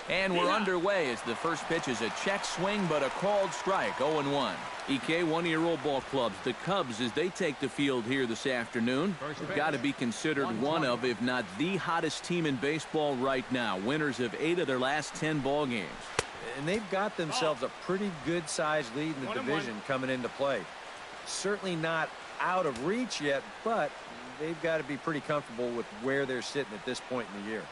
And we're underway as the first pitch is a check swing, but a called strike, 0-1. EK, one-year-old ball clubs, the Cubs, as they take the field here this afternoon, have got to be considered one of, if not the hottest team in baseball right now. Winners of 8 of their last 10 ball games. And they've got themselves a pretty good-sized lead in the division coming into play. Certainly not out of reach yet, but they've got to be pretty comfortable with where they're sitting at this point in the year.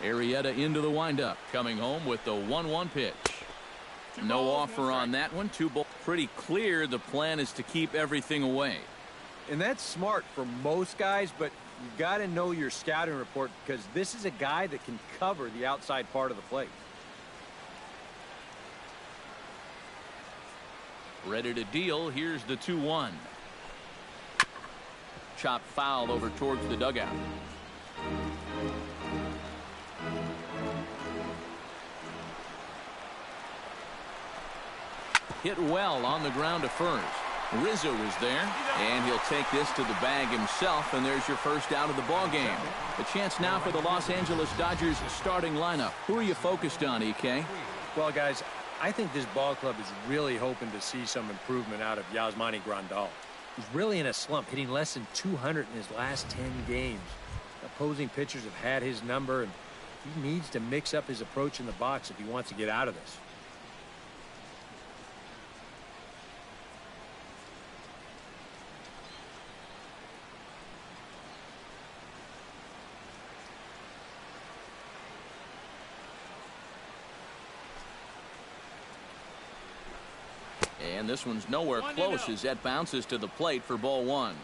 Arrieta into the windup, coming home with the 1-1 pitch. No offer on that one. 2 balls. Pretty clear the plan is to keep everything away. And that's smart for most guys, but you've got to know your scouting report because this is a guy that can cover the outside part of the plate. Ready to deal. Here's the 2-1. Chopped foul over towards the dugout. Hit well on the ground to first. Rizzo is there, and he'll take this to the bag himself, and there's your first out of the ball game. A chance now for the Los Angeles Dodgers starting lineup. Who are you focused on, EK? Well, guys, I think this ball club is really hoping to see some improvement out of Yasmani Grandal. He's really in a slump, hitting less than 200 in his last 10 games. Opposing pitchers have had his number, and he needs to mix up his approach in the box if he wants to get out of this. And this one's nowhere close as that bounces to the plate for ball 1.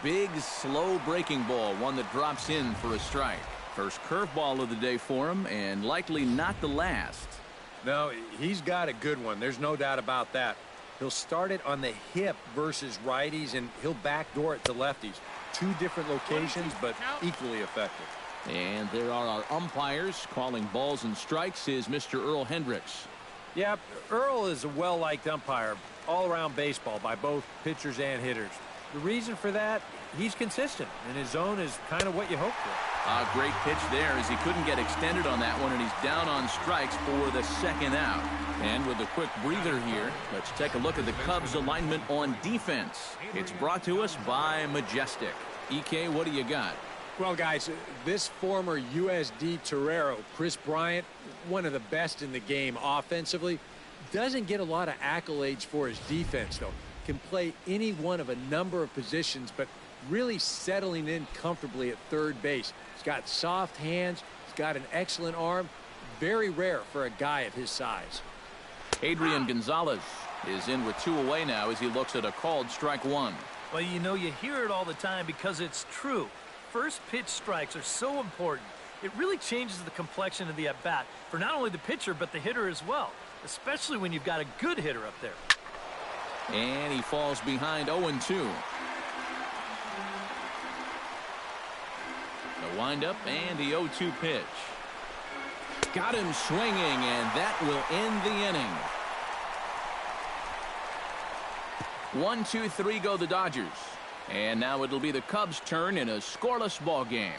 Big, slow breaking ball, one that drops in for a strike. First curveball of the day for him, and likely not the last. No, he's got a good one. There's no doubt about that. He'll start it on the hip versus righties, and he'll backdoor it to lefties. 2 different locations, but equally effective. And there are our umpires calling balls and strikes is Mr. Earl Hendricks. Yeah, Earl is a well-liked umpire all around baseball by both pitchers and hitters. The reason for that, he's consistent, and his zone is kind of what you hope for. A great pitch there as he couldn't get extended on that one, and he's down on strikes for the second out. And with a quick breather here, let's take a look at the Cubs alignment on defense. It's brought to us by Majestic. EK, what do you got? Well, guys, this former USD Torero, Chris Bryant, one of the best in the game offensively, doesn't get a lot of accolades for his defense, though. Can play any one of a number of positions, but really settling in comfortably at third base. He's got soft hands. He's got an excellent arm. Very rare for a guy of his size. Adrian Gonzalez is in with 2 away now as he looks at a called strike 1. Well, you know, you hear it all the time because it's true. First pitch strikes are so important. It really changes the complexion of the at-bat for not only the pitcher but the hitter as well, especially when you've got a good hitter up there. And he falls behind 0-2. The windup and the 0-2 pitch. Got him swinging, and that will end the inning. 1, 2, 3 go the Dodgers. And now it'll be the Cubs' turn in a scoreless ball game.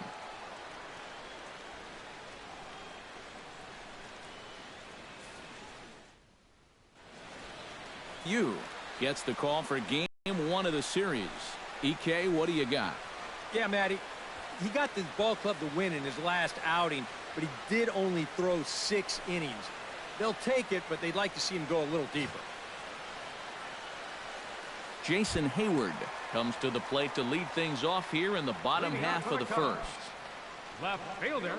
You gets the call for game 1 of the series. EK, what do you got? Yeah, Matty, he got this ball club to win in his last outing, but he did only throw 6 innings. They'll take it, but they'd like to see him go a little deeper. Jason Hayward comes to the plate to lead things off here in the bottom half of the first. Left fielder,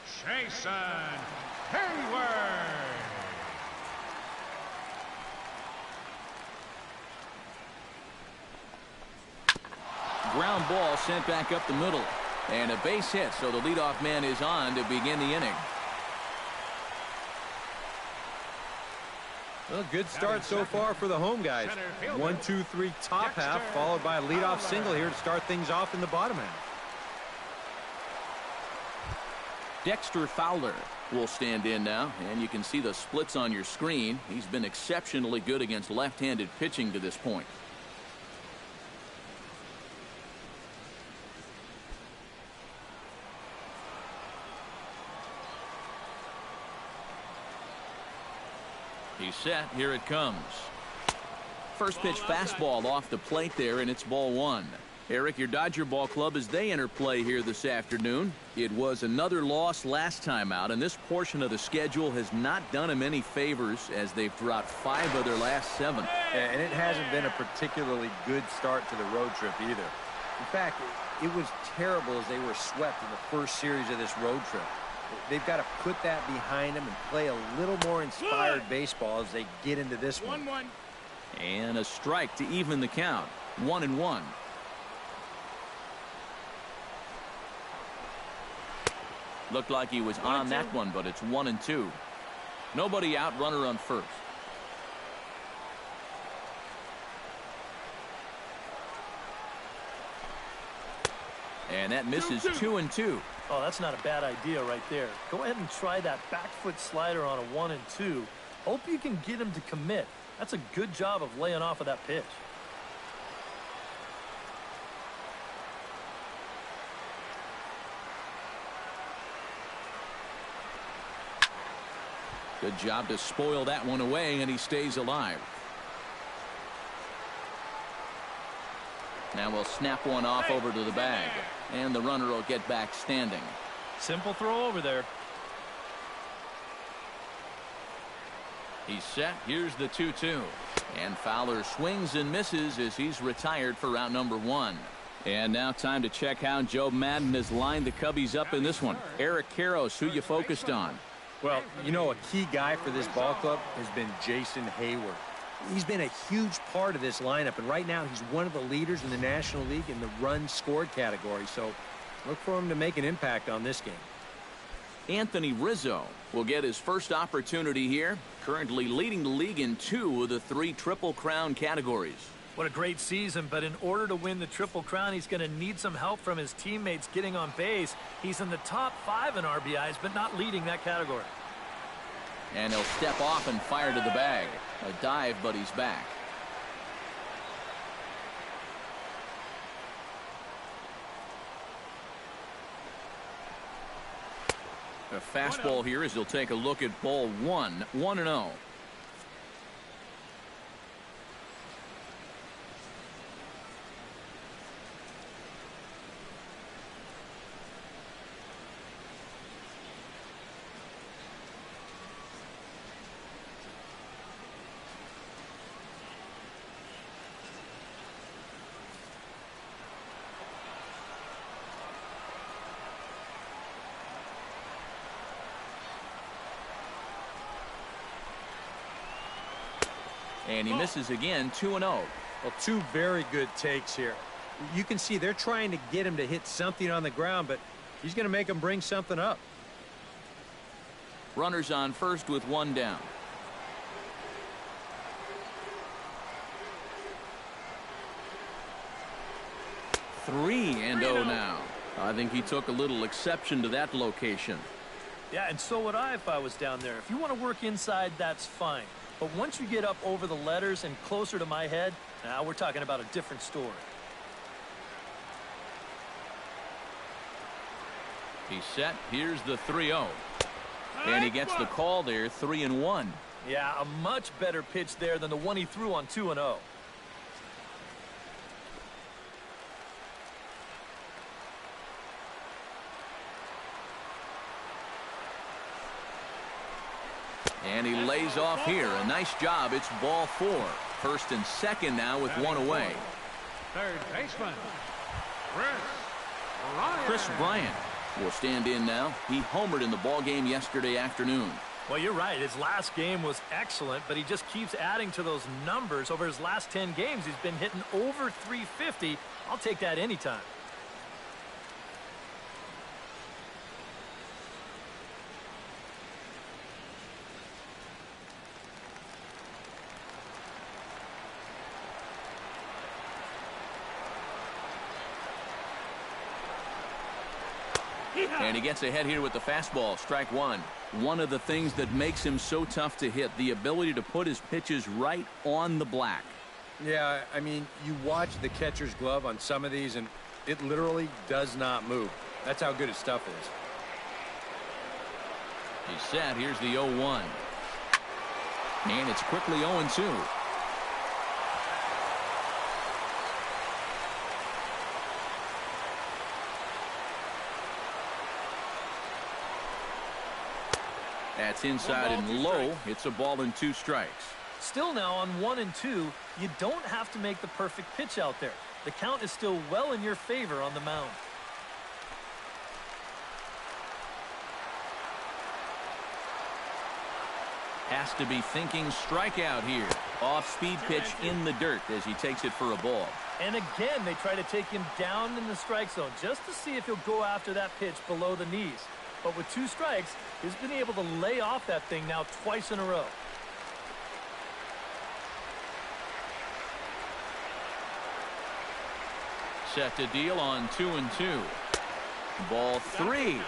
Jason Hayward. Ground ball sent back up the middle. And a base hit, so the leadoff man is on to begin the inning. Well, good start so far for the home guys. 1, 2, 3 top half, followed by a leadoff single here to start things off in the bottom half. Dexter Fowler will stand in now, and you can see the splits on your screen. He's been exceptionally good against left-handed pitching to this point. He's set. Here it comes. First pitch fastball off the plate there, and it's ball one. Eric, your Dodger ball club, as they enter play here this afternoon. It was another loss last time out, and this portion of the schedule has not done them any favors as they've dropped 5 of their last 7. And it hasn't been a particularly good start to the road trip either. In fact, it was terrible as they were swept in the first series of this road trip. They've got to put that behind them and play a little more inspired baseball as they get into this one. And a strike to even the count. 1-1. Looked like he was on that one, but it's 1-2. Nobody out, runner on first. And that misses 2-2. Oh, that's not a bad idea right there. Go ahead and try that back foot slider on a 1-2. Hope you can get him to commit. That's a good job of laying off of that pitch. Good job to spoil that one away, and he stays alive. Now we'll snap one off over to the bag, and the runner will get back standing. Simple throw over there. He's set. Here's the 2-2. And Fowler swings and misses as he's retired for round number 1. And now time to check how Joe Madden has lined the Cubbies up in this one. Eric Karros, who you focused on? Well, you know, a key guy for this ball club has been Jason Hayward. He's been a huge part of this lineup, and right now he's one of the leaders in the National League in the runs scored category, so look for him to make an impact on this game. Anthony Rizzo will get his first opportunity here, currently leading the league in 2 of the 3 Triple Crown categories. What a great season, but in order to win the Triple Crown, he's going to need some help from his teammates getting on base. He's in the top 5 in RBIs, but not leading that category. And he'll step off and fire to the bag. A dive, but he's back. A fastball here as he'll take a look at ball 1. 1-0. And he misses again. 2-0. Well, 2 very good takes here. You can see they're trying to get him to hit something on the ground, but he's going to make him bring something up. Runners on first with 1 down. Three and 0 now. I think he took a little exception to that location. Yeah, and so would I if I was down there. If you want to work inside, that's fine. But once you get up over the letters and closer to my head, now we're talking about a different story. He's set. Here's the 3-0. And he gets the call there. 3-1. Yeah, a much better pitch there than the one he threw on 2-0. And he lays off here. A nice job. It's ball 4. First and second now with 1 away. Third baseman, Chris Bryant will stand in now. He homered in the ball game yesterday afternoon. Well, you're right. His last game was excellent, but he just keeps adding to those numbers. Over his last 10 games, he's been hitting over 350. I'll take that anytime. And he gets ahead here with the fastball. Strike one. One of the things that makes him so tough to hit, the ability to put his pitches right on the black. Yeah, I mean, you watch the catcher's glove on some of these, and it literally does not move. That's how good his stuff is. He's set. Here's the 0-1. And it's quickly 0-2. That's inside and low. It's a ball and 2 strikes. Still now on 1 and 2, you don't have to make the perfect pitch out there. The count is still well in your favor on the mound. Has to be thinking strikeout here. Off-speed pitch in the dirt as he takes it for a ball. And again, they try to take him down in the strike zone just to see if he'll go after that pitch below the knees. But with 2 strikes, he's been able to lay off that thing now twice in a row. Set to deal on 2-2. Ball 3.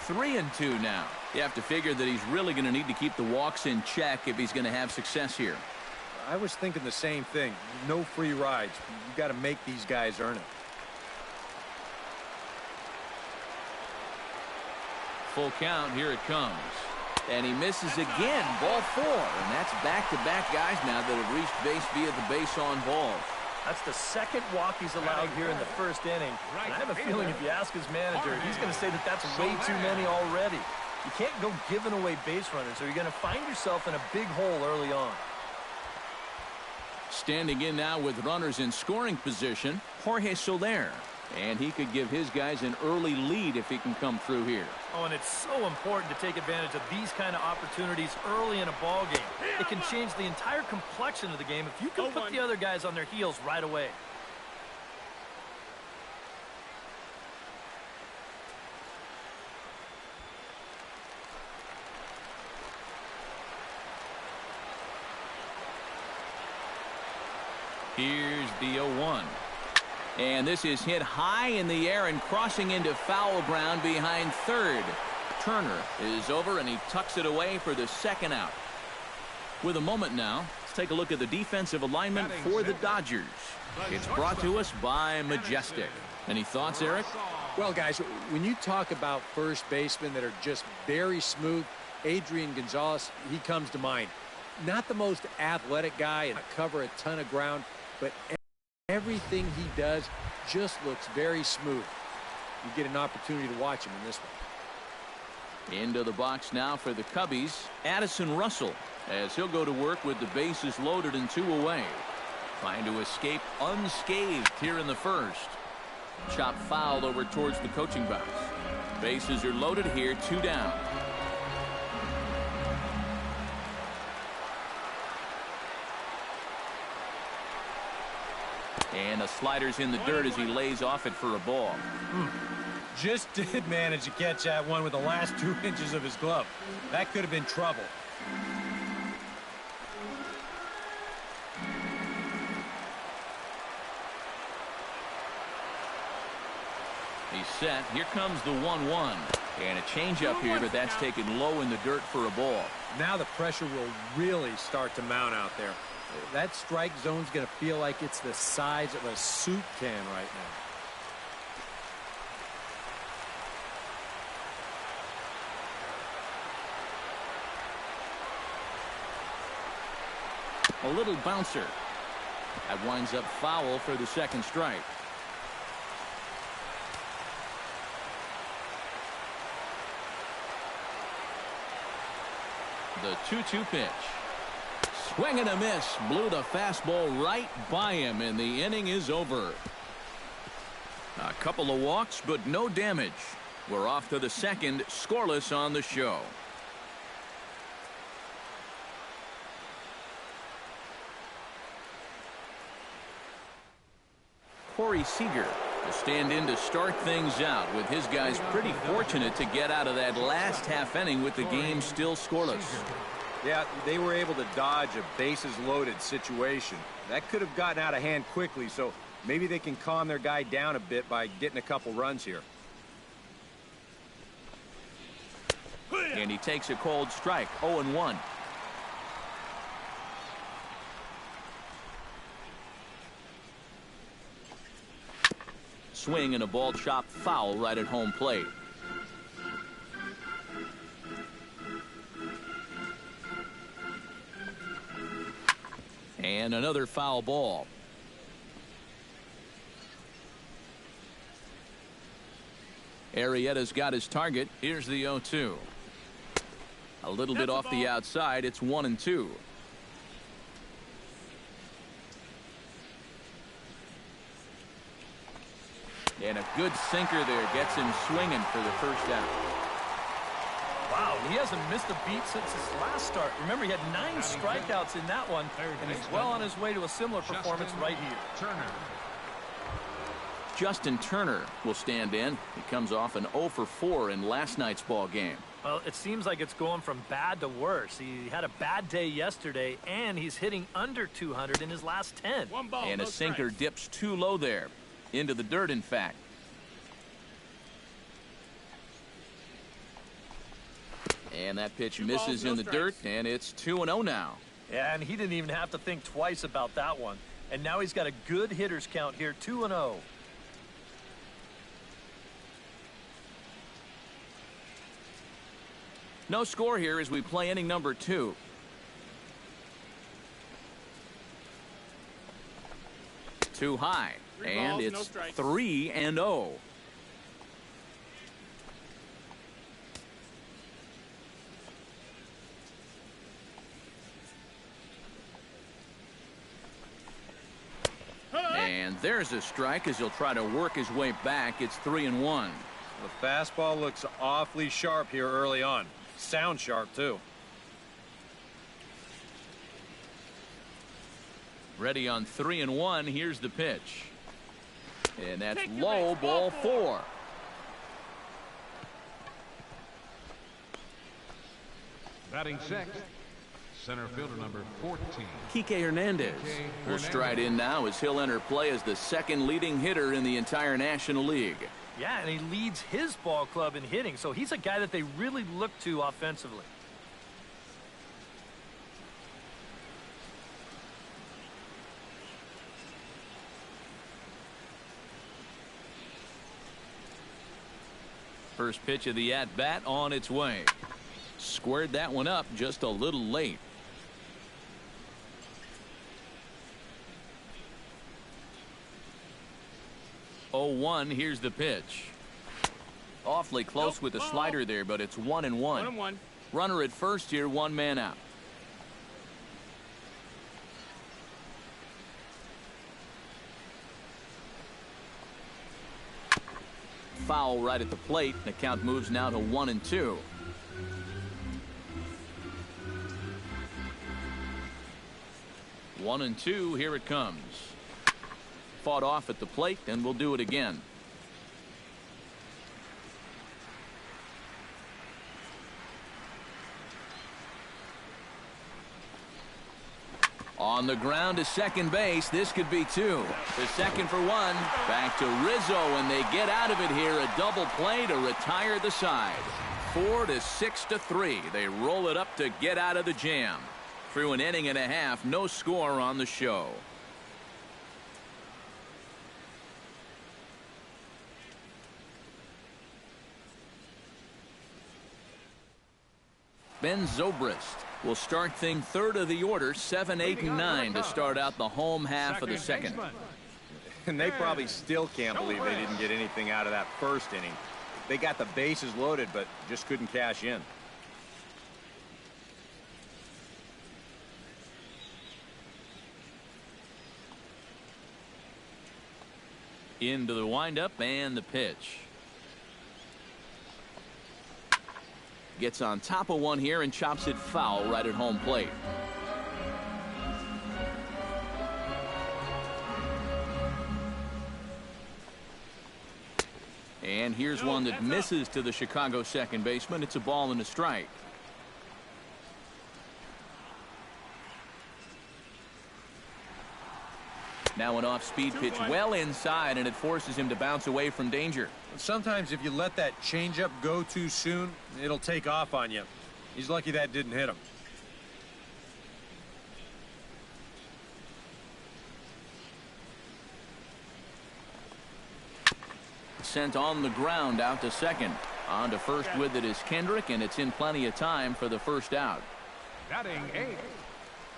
3-2 now. You have to figure that he's really going to need to keep the walks in check if he's going to have success here. I was thinking the same thing. No free rides. You got to make these guys earn it. Full count. Here it comes. And he misses again. Ball 4. And that's back-to-back guys now that have reached base via the base on balls. That's the second walk he's allowed here in the first inning. And I have a feeling if you ask his manager, he's going to say that that's way too many already. You can't go giving away base runners, or you're going to find yourself in a big hole early on. Standing in now with runners in scoring position, Jorge Soler. And he could give his guys an early lead if he can come through here. Oh, and it's so important to take advantage of these kind of opportunities early in a ball game. It can change the entire complexion of the game if you can put the other guys on their heels right away. Here's the 0-1. And this is hit high in the air and crossing into foul ground behind third. Turner is over and he tucks it away for the second out. With a moment now, let's take a look at the defensive alignment for the Dodgers. It's brought to us by Majestic. Any thoughts, Eric? Well, guys, when you talk about first basemen that are just very smooth, Adrian Gonzalez, he comes to mind. Not the most athletic guy and cover a ton of ground, but everything he does just looks very smooth. You get an opportunity to watch him in this one. Into the box now for the Cubbies, Addison Russell, as he'll go to work with the bases loaded and 2 away. Trying to escape unscathed here in the first. Chop fouled over towards the coaching box. Bases are loaded here, 2 down. And a slider's in the dirt as he lays off it for a ball. Just did manage to catch that one with the last 2 inches of his glove. That could have been trouble. He's set. Here comes the 1-1. And a changeup here, but that's taken low in the dirt for a ball. Now the pressure will really start to mount out there. That strike zone's going to feel like it's the size of a soup can right now. A little bouncer. That winds up foul for the second strike. The 2-2 pitch. Swing and a miss. Blew the fastball right by him, and the inning is over. A couple of walks, but no damage. We're off to the second, scoreless on the show. Corey Seager to stand in to start things out, with his guys pretty fortunate to get out of that last half inning with the game still scoreless. Yeah, they were able to dodge a bases-loaded situation. That could have gotten out of hand quickly, so maybe they can calm their guy down a bit by getting a couple runs here. And he takes a cold strike. 0-1. Swing and a ball chopped foul right at home plate. And another foul ball. Arrieta's got his target. Here's the 0-2. A little bit off the outside. It's 1-2. And a good sinker there gets him swinging for the first out. Wow, he hasn't missed a beat since his last start. Remember, he had 9 strikeouts in that one, and he's well on his way to a similar performance right here. Turner. Justin Turner will stand in. He comes off an 0-for-4 in last night's ball game. Well, it seems like it's going from bad to worse. He had a bad day yesterday, and he's hitting under 200 in his last 10. One ball, And a sinker dips too low there. Into the dirt, in fact. And that pitch misses in the dirt, and it's 2-0 now. Yeah, and he didn't even have to think twice about that one. And now he's got a good hitters count here, 2-0. No score here as we play inning number 2. Too high, and it's 3-0. And there's a strike as he'll try to work his way back. It's 3-1. The fastball looks awfully sharp here early on. Sound sharp, too. Ready on 3-1. Here's the pitch. And that's low, ball 4. Batting sixth, center fielder number 14. Kike Hernandez will stride in now as he'll enter play as the second leading hitter in the entire National League. Yeah, and he leads his ball club in hitting, so he's a guy that they really look to offensively. First pitch of the at-bat on its way. Squared that one up just a little late. Here's the pitch. Awfully close with the slider there, but it's 1-1. Runner at first here, 1 man out. Foul right at the plate. The count moves now to 1-2. One and two. Here it comes. Fought off at the plate, and we'll do it again. On the ground to second base. This could be 2. The second for 1. Back to Rizzo, and they get out of it here. A double play to retire the side. 4-6-3. They roll it up to get out of the jam. Through an inning and a half, no score on the show. Ben Zobrist will start thing third of the order, 7, 8, and 9 to start out the home half of the second. And they probably still can't believe they didn't get anything out of that first inning. They got the bases loaded, but just couldn't cash in. Into the windup and the pitch. Gets on top of one here and chops it foul right at home plate. And here's one that misses to the Chicago second baseman. It's a ball and a strike. Now an off-speed pitch well inside, and it forces him to bounce away from danger. Sometimes if you let that changeup go too soon, it'll take off on you. He's lucky that didn't hit him. Sent on the ground out to second. On to first with it is Kendrick, and it's in plenty of time for the first out. Batting 8th,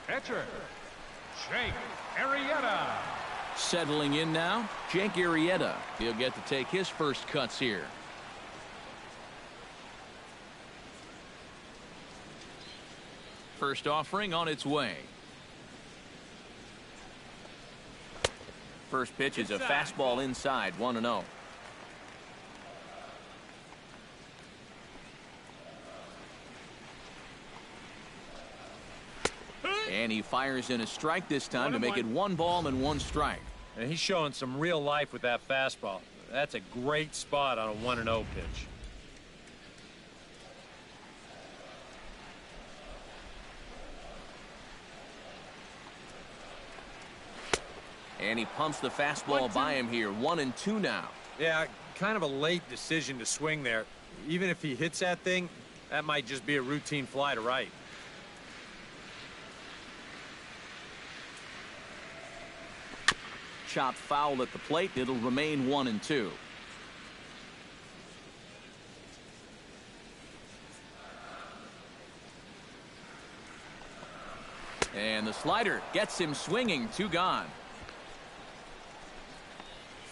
pitcher, Jake Arrieta. Settling in now, Jake Arrieta. He'll get to take his first cuts here. First offering on its way. First pitch is a fastball inside, 1-0. And he fires in a strike this time to make it 1 ball and 1 strike. And he's showing some real life with that fastball. That's a great spot on a 1-0 pitch. And he pumps the fastball by him here. 1-2 now. Yeah, kind of a late decision to swing there. Even if he hits that thing, that might just be a routine fly to right. Chopped foul at the plate. It'll remain 1-2. And the slider gets him swinging. 2 gone.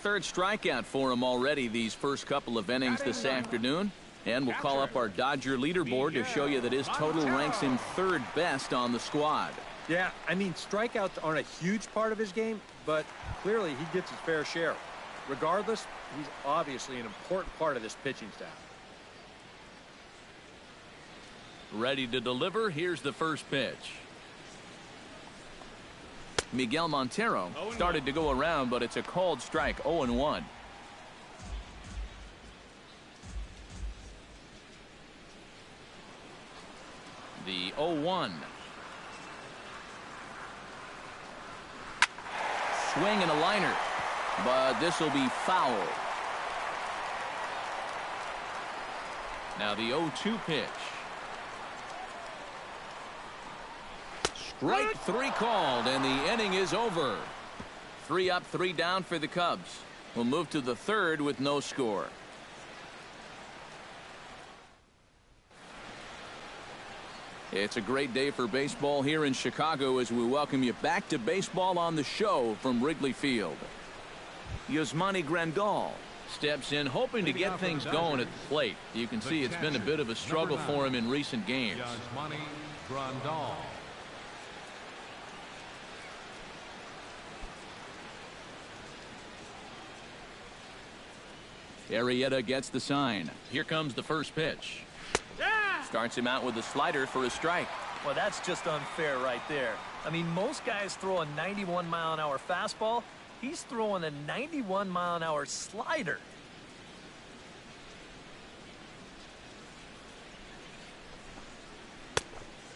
Third strikeout for him already these first couple of innings this afternoon. And we'll call up our Dodger leaderboard to show you that his total ranks him 3rd best on the squad. Yeah, I mean, strikeouts aren't a huge part of his game, but clearly he gets his fair share. Regardless, he's obviously an important part of this pitching staff. Ready to deliver. Here's the first pitch. Miguel Montero started to go around, but it's a called strike. 0-1. The 0-1. Swing and a liner, but this will be foul. Now the 0-2 pitch. Strike 3 called, and the inning is over. 3 up, 3 down for the Cubs. We'll move to the 3rd with no score. It's a great day for baseball here in Chicago as we welcome you back to Baseball on the Show from Wrigley Field. Yasmani Grandal steps in hoping to get things going at the plate. You can see it's been a bit of a struggle for him in recent games. Yasmani Grandal. Arrieta gets the sign. Here comes the first pitch. Starts him out with a slider for a strike. Well, that's just unfair right there. I mean, most guys throw a 91-mile-an-hour fastball. He's throwing a 91-mile-an-hour slider.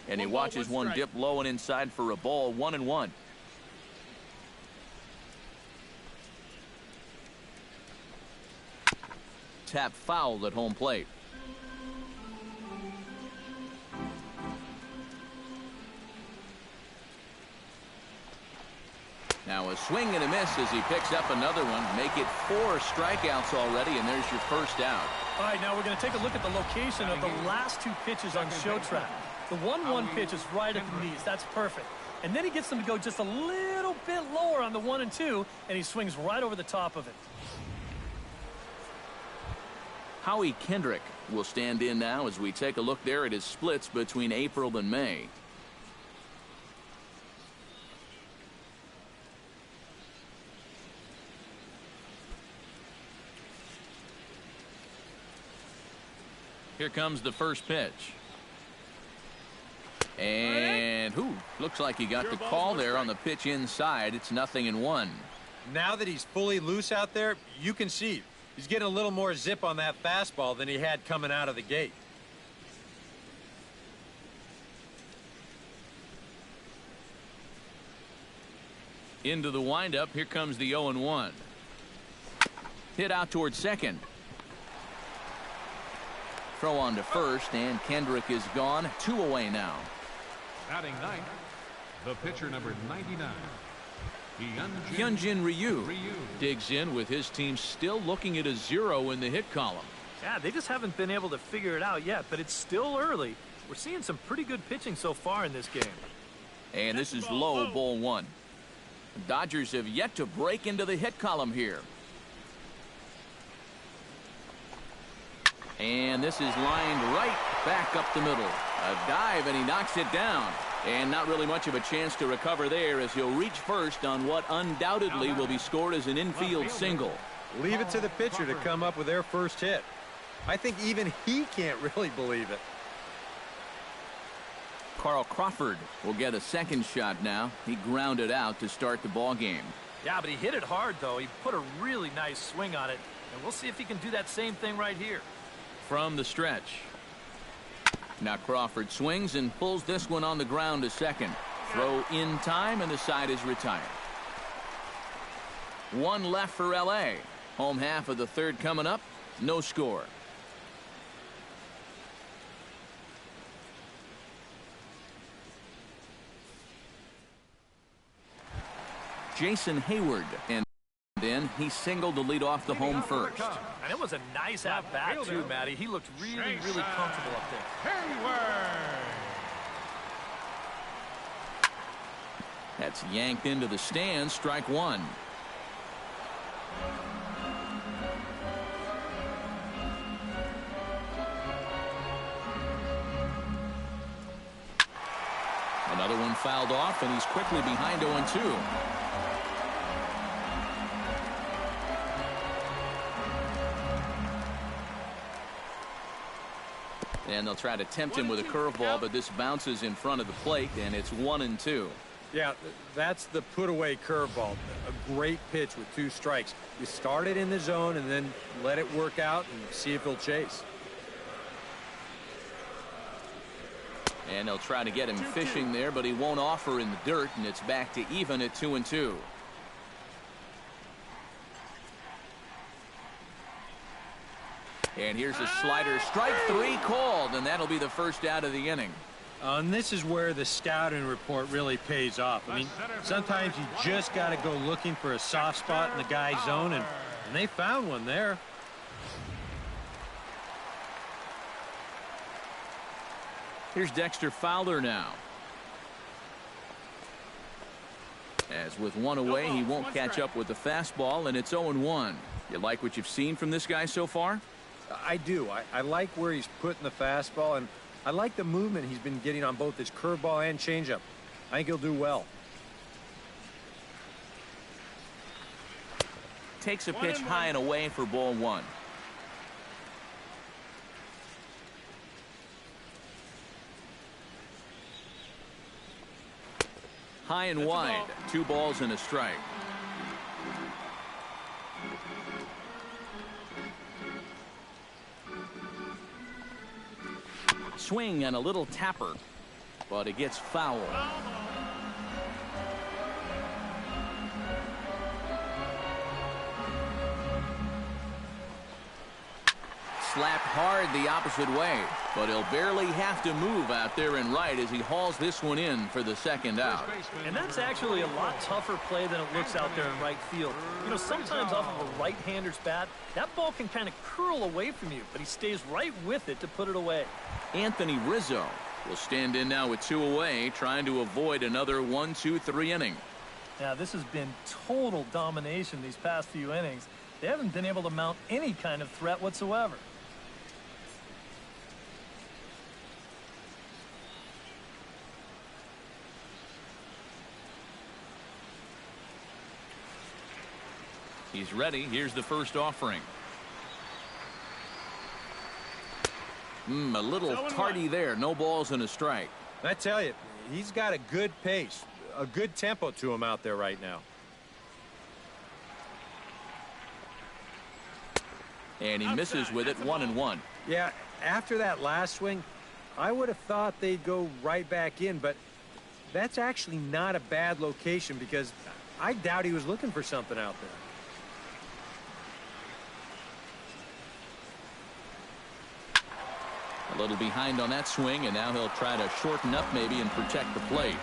And he watches one dip low and inside for a ball. 1-1. Tap foul at home plate. Now a swing and a miss as he picks up another one. Make it 4 strikeouts already, and there's your first out. All right, now we're going to take a look at the location of the last 2 pitches on show track. The 1-1 pitch is right at the knees. That's perfect. And then he gets them to go just a little bit lower on the 1-2, and he swings right over the top of it. Howie Kendrick will stand in now as we take a look there at his splits between April and May. Here comes the first pitch. And looks like he got the call there on the pitch inside. It's 0-1. Now that he's fully loose out there, you can see he's getting a little more zip on that fastball than he had coming out of the gate. Into the windup. Here comes the 0-1. Hit out towards second. Throw on to first, and Kendrick is gone. 2 away now. Batting ninth, the pitcher number 99. Hyun-Jin Ryu digs in with his team still looking at a 0 in the hit column. Yeah, they just haven't been able to figure it out yet, but it's still early. We're seeing some pretty good pitching so far in this game. And this is low, ball 1. The Dodgers have yet to break into the hit column here. And this is lined right back up the middle. A dive, and he knocks it down. And not really much of a chance to recover there as he'll reach first on what undoubtedly will be scored as an infield single. Leave it to the pitcher to come up with their first hit. I think even he can't really believe it. Carl Crawford will get a second shot now. He grounded out to start the ball game. Yeah, but he hit it hard, though. He put a really nice swing on it, and we'll see if he can do that same thing right here. From the stretch. Now Crawford swings and pulls this one on the ground to second. Throw in time, and the side is retired. 1 left for L.A. Home half of the third coming up. No score. Jason Hayward, and then he singled to lead off the home first. And it was a nice at-bat, too, Matty. He looked really comfortable up there. That's yanked into the stands. Strike 1. Another one fouled off, and he's quickly behind 0-2. And they'll try to tempt him with a curveball, but this bounces in front of the plate, and it's 1-2. Yeah, that's the put-away curveball. A great pitch with 2 strikes. You start it in the zone and then let it work out and see if he'll chase. And they'll try to get him fishing there, but he won't offer in the dirt, and it's back to even at 2-2. And here's a slider. Strike 3 called, and that'll be the first out of the inning. And this is where the scouting report really pays off. I mean, sometimes you just got to go looking for a soft spot in the guy's zone, and they found one there. Here's Dexter Fowler now. As with 1 away, he won't catch up with the fastball, and it's 0-1. You like what you've seen from this guy so far? I do. I like where he's putting the fastball, and I like the movement he's been getting on both his curveball and changeup. I think he'll do well. Takes a pitch high and away for ball 1. High and wide. 2 balls and a strike. Swing and a little tapper, but it gets foul. Slapped hard the opposite way, but he'll barely have to move out there in right as he hauls this one in for the second out. And that's actually a lot tougher play than it looks out there in right field. You know, sometimes off of a right-hander's bat, that ball can kind of curl away from you, but he stays right with it to put it away. Anthony Rizzo will stand in now with 2 away, trying to avoid another 1-2-3 inning. Now, this has been total domination these past few innings. They haven't been able to mount any kind of threat whatsoever. He's ready. Here's the first offering. A little tardy there. No balls and a strike. I tell you, he's got a good pace, a good tempo to him out there right now. And he misses with it. 1-1. Yeah, after that last swing, I would have thought they'd go right back in, but that's actually not a bad location because I doubt he was looking for something out there. A little behind on that swing, and now he'll try to shorten up maybe and protect the plate.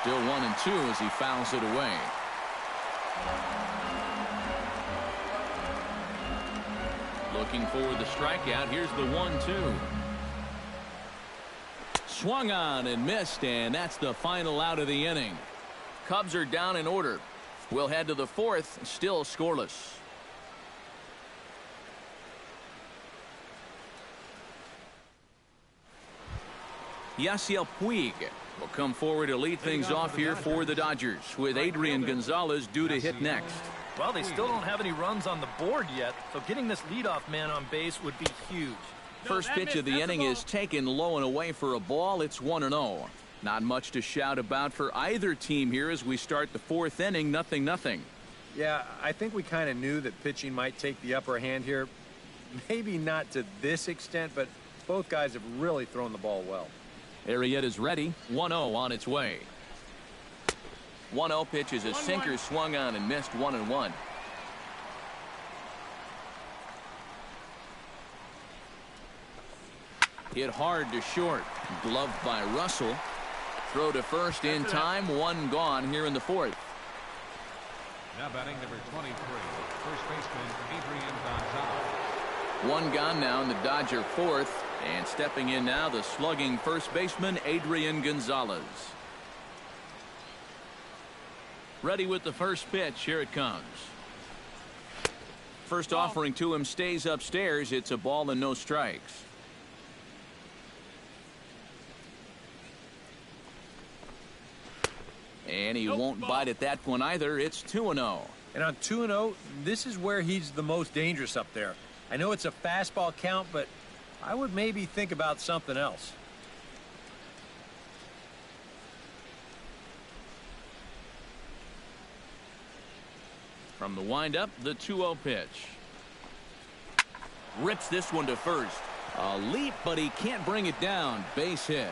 Still 1-2 as he fouls it away. Looking for the strikeout. Here's the 1-2. Swung on and missed, and that's the final out of the inning. Cubs are down in order. We'll head to the fourth, still scoreless. Yasiel Puig will come forward to lead things off here for the Dodgers, with Adrian Gonzalez due to hit next. Well, they still don't have any runs on the board yet, so getting this leadoff man on base would be huge. First pitch of the inning is taken low and away for a ball. It's 1-0. Not much to shout about for either team here as we start the fourth inning. 0-0. Yeah, I think we kind of knew that pitching might take the upper hand here. Maybe not to this extent, but both guys have really thrown the ball well. Arrieta's ready. 1-0 on its way. 1-0 pitch is a sinker swung on and missed. 1-1. Hit hard to short. Gloved by Russell. Throw to first in time. One gone here in the fourth. Now batting number 23, first baseman Adrian Gonzalez. One gone now in the Dodger fourth. And stepping in now, the slugging first baseman Adrian Gonzalez. Ready with the first pitch. Here it comes. First offering to him stays upstairs. It's a ball and no strikes. And he won't bite at that one either. It's 2-0. And on 2-0, this is where he's the most dangerous up there. I know it's a fastball count, but I would maybe think about something else. From the windup, the 2-0 pitch. Rips this one to first. A leap, but he can't bring it down. Base hit.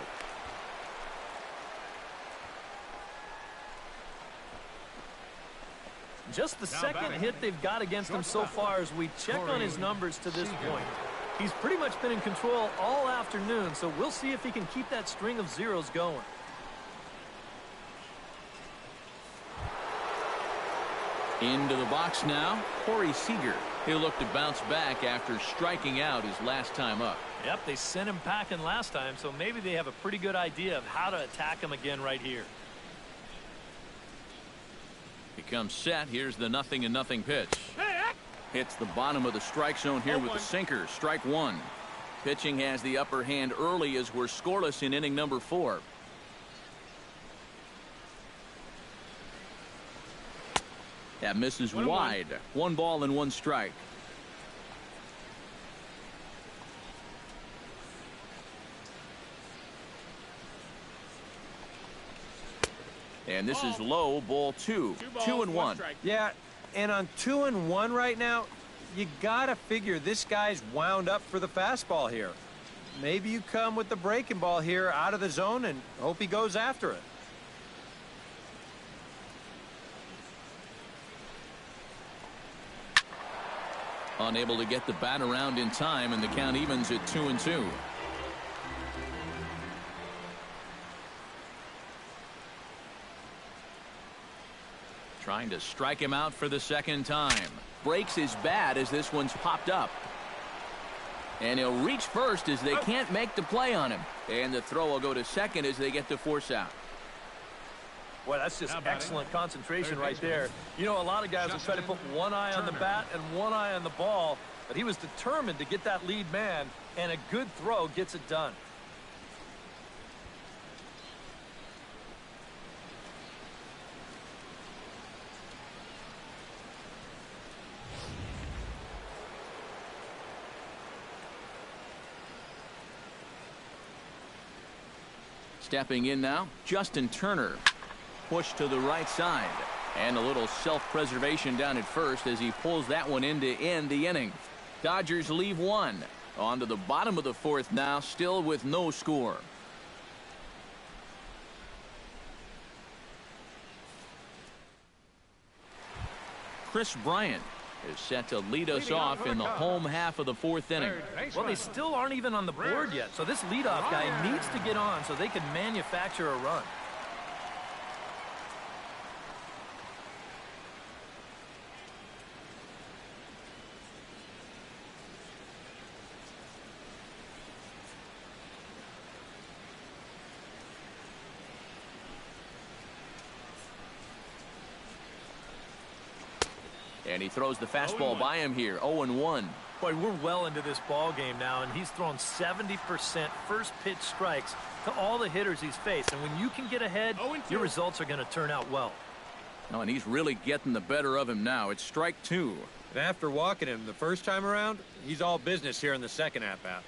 Just the second hit they've got against him so far as we check on his numbers to this point. He's pretty much been in control all afternoon, so we'll see if he can keep that string of zeros going. Into the box now, Corey Seager. He'll look to bounce back after striking out his last time up. Yep, they sent him packing last time, so maybe they have a pretty good idea of how to attack him again right here. Becomes set. Here's the 0-0 pitch. Hits the bottom of the strike zone here with the sinker. Strike one. Pitching has the upper hand early as we're scoreless in inning number 4. That misses wide. 1 ball and 1 strike. And this is low, ball 2. 2-1. Yeah, and on 2-1 right now, you gotta figure this guy's wound up for the fastball here. Maybe you come with the breaking ball here out of the zone and hope he goes after it. Unable to get the bat around in time, and the count evens at 2-2. Trying to strike him out for the second time. Breaks his bat as this one's popped up. And he'll reach first as they can't make the play on him. And the throw will go to second as they get the force out. Boy, that's just excellent concentration right there. You know, a lot of guys will try to put one eye on the bat and one eye on the ball, but he was determined to get that lead man, and a good throw gets it done. Stepping in now, Justin Turner. Push to the right side. And a little self-preservation down at first as he pulls that one in to end the inning. Dodgers leave 1. On to the bottom of the fourth now, still with no score. Chris Bryant is set to lead us off in the home half of the fourth inning. Well, they still aren't even on the board yet, so this leadoff guy needs to get on so they can manufacture a run. And he throws the fastball by him here. 0-1. Boy, we're well into this ball game now, and he's thrown 70% first pitch strikes to all the hitters he's faced. And when you can get ahead, your results are going to turn out well. Oh, and he's really getting the better of him now. It's strike two. And after walking him the first time around, he's all business here in the second at-bat.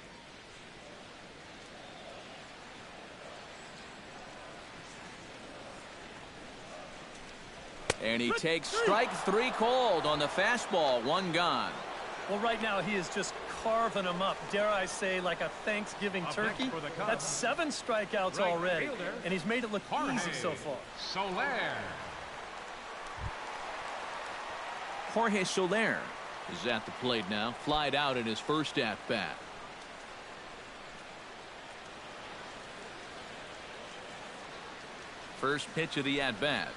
And he takes strike three called on the fastball. One gone. Well, right now he is just carving them up. Dare I say, like a Thanksgiving turkey? That's 7 strikeouts already. And he's made it look easy so far. Jorge Soler is at the plate now. Flied out in his first at-bat. First pitch of the at-bat.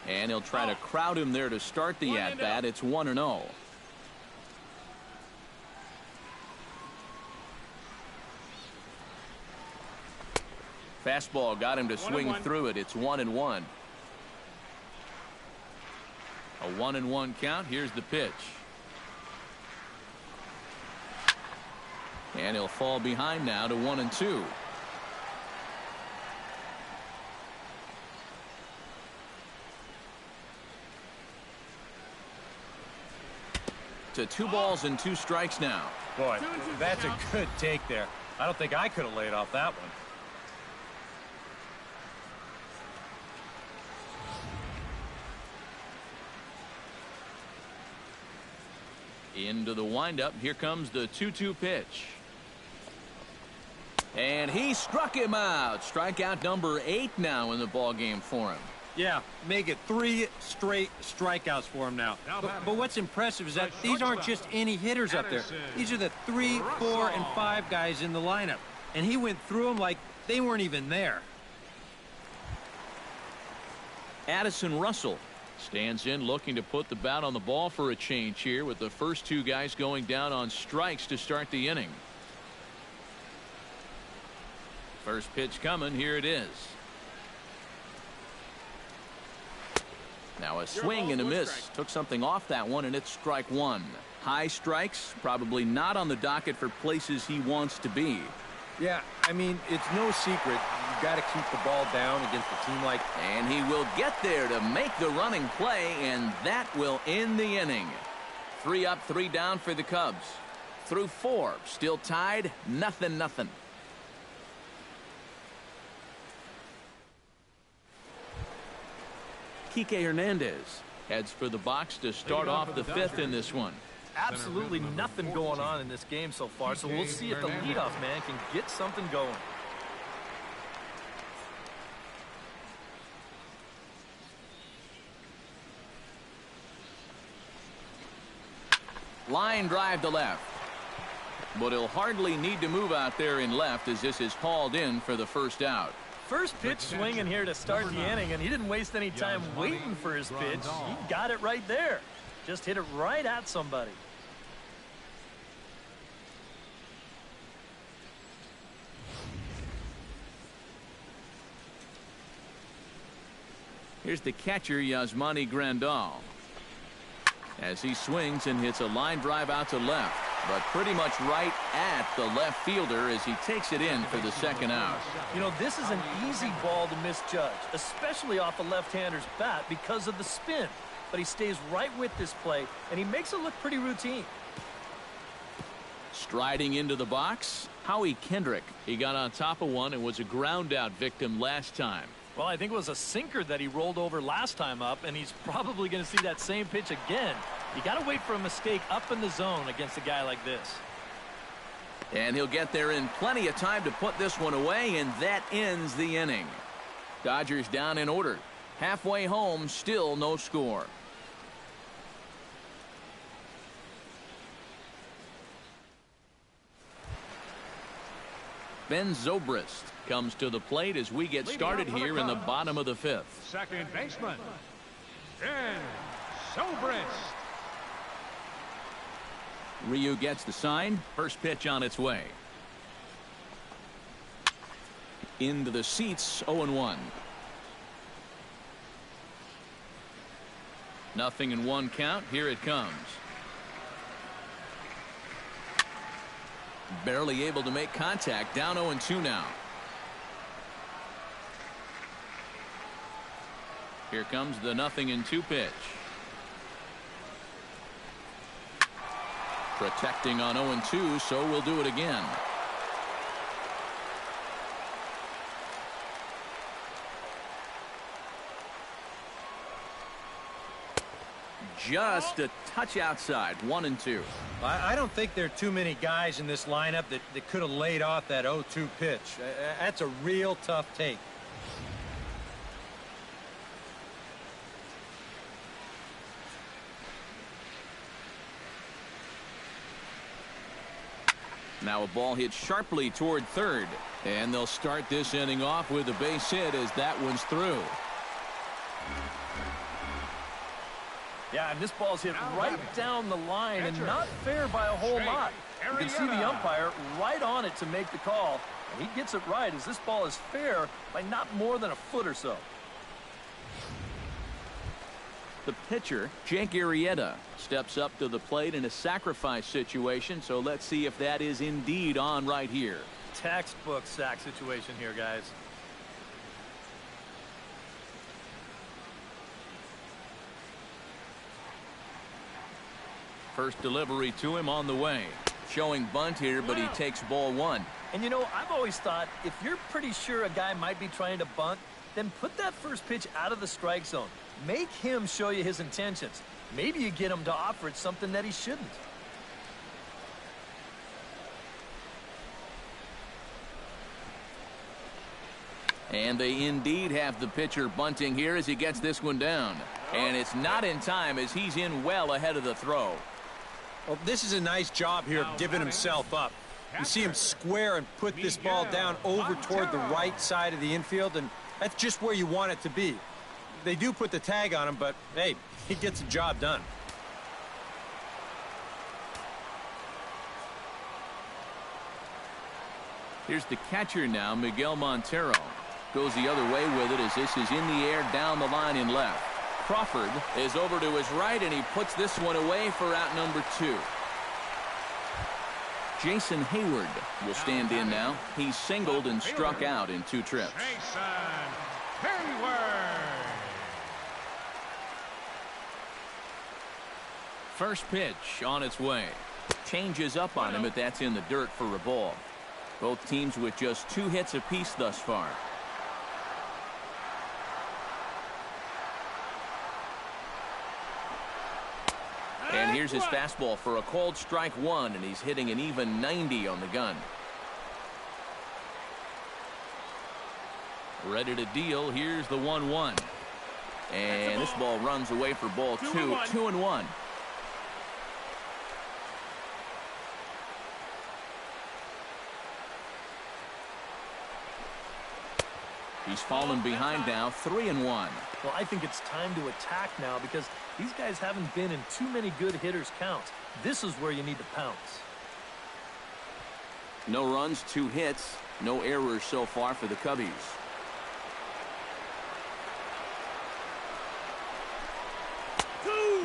And he'll try to crowd him there to start the at-bat. It's 1-0. Fastball got him to swing through it. It's 1-1. A 1-1 count. Here's the pitch. And he'll fall behind now to 1-2. To 2 balls and 2 strikes now. Boy, that's a good take there. I don't think I could have laid off that one. Into the windup. Here comes the 2-2 pitch. And he struck him out. Strikeout number 8 now in the ball game for him. Yeah, make it 3 straight strikeouts for him now. But what's impressive is that these aren't just any hitters up there. These are the 3, 4, and 5 guys in the lineup. And he went through them like they weren't even there. Addison Russell stands in looking to put the bat on the ball for a change here with the first 2 guys going down on strikes to start the inning. First pitch coming. Here it is. Now a swing and a miss. Took something off that one, and it's strike 1. High strikes, probably not on the docket for places he wants to be. Yeah, I mean, it's no secret. You've got to keep the ball down against a team like... And he will get there to make the running play, and that will end the inning. 3 up, 3 down for the Cubs. Through 4, still tied, 0-0. Kike Hernandez heads for the box to start off the 5th in this one. Absolutely nothing going on in this game so far, so we'll see if the leadoff man can get something going. Line drive to left. But he'll hardly need to move out there in left as this is hauled in for the first out. First pitch swinging here to start the inning, and he didn't waste any time waiting for his pitch. He got it right there. Just hit it right at somebody. Here's the catcher, Yasmani Grandal, as he swings and hits a line drive out to left, but pretty much right at the left fielder as he takes it in for the second out. You know, this is an easy ball to misjudge, especially off a left-hander's bat because of the spin. But he stays right with this play, and he makes it look pretty routine. Striding into the box, Howie Kendrick. He got on top of one and was a ground-out victim last time. Well, I think it was a sinker that he rolled over last time up, and he's probably going to see that same pitch again. You got to wait for a mistake up in the zone against a guy like this. And he'll get there in plenty of time to put this one away, and that ends the inning. Dodgers down in order. Halfway home, still no score. Ben Zobrist comes to the plate as we get started here in the bottom of the fifth. Second baseman, Ben Zobrist. Ryu gets the sign. First pitch on its way. Into the seats, 0-1. 0-1 count. Here it comes. Barely able to make contact. Down 0-2 now. Here comes the 0-2 pitch. Protecting on 0-2, so we'll do it again. Just a touch outside. 1-2. I don't think there are too many guys in this lineup that could have laid off that 0-2 pitch. That's a real tough take. Now a ball hit sharply toward third, and they'll start this inning off with a base hit as that one's through. Yeah, and this ball's hit right down the line and not fair by a whole lot. You can see the umpire right on it to make the call, and he gets it right as this ball is fair by not more than a foot or so. The pitcher, Jake Arrieta, steps up to the plate in a sacrifice situation, so let's see if that is indeed on right here. Textbook sack situation here, guys. First delivery to him on the way. Showing bunt here, but he takes ball one. And you know, I've always thought if you're pretty sure a guy might be trying to bunt, then put that first pitch out of the strike zone. Make him show you his intentions. Maybe you get him to offer it something that he shouldn't. And they indeed have the pitcher bunting here as he gets this one down. And it's not in time as he's in well ahead of the throw. Well, this is a nice job here of giving himself up. You see him square and put this ball down over toward the right side of the infield, and that's just where you want it to be. They do put the tag on him, but hey, he gets the job done. Here's the catcher now, Miguel Montero. Goes the other way with it as this is in the air down the line in left. Crawford is over to his right, and he puts this one away for out number 2. Jason Hayward will stand in now. He's singled and struck out in 2 trips. Jason Hayward. First pitch on its way. Changes up on him, but that's in the dirt for a ball. Both teams with just 2 hits apiece thus far. And here's his fastball for a called strike 1, and he's hitting an even 90 on the gun. Ready to deal. Here's the 1-1. And this ball runs away for ball 2. 2-1. He's fallen behind now, 3-1. Well, I think it's time to attack now because these guys haven't been in too many good hitters' counts. This is where you need to pounce. No runs, 2 hits, no errors so far for the Cubbies.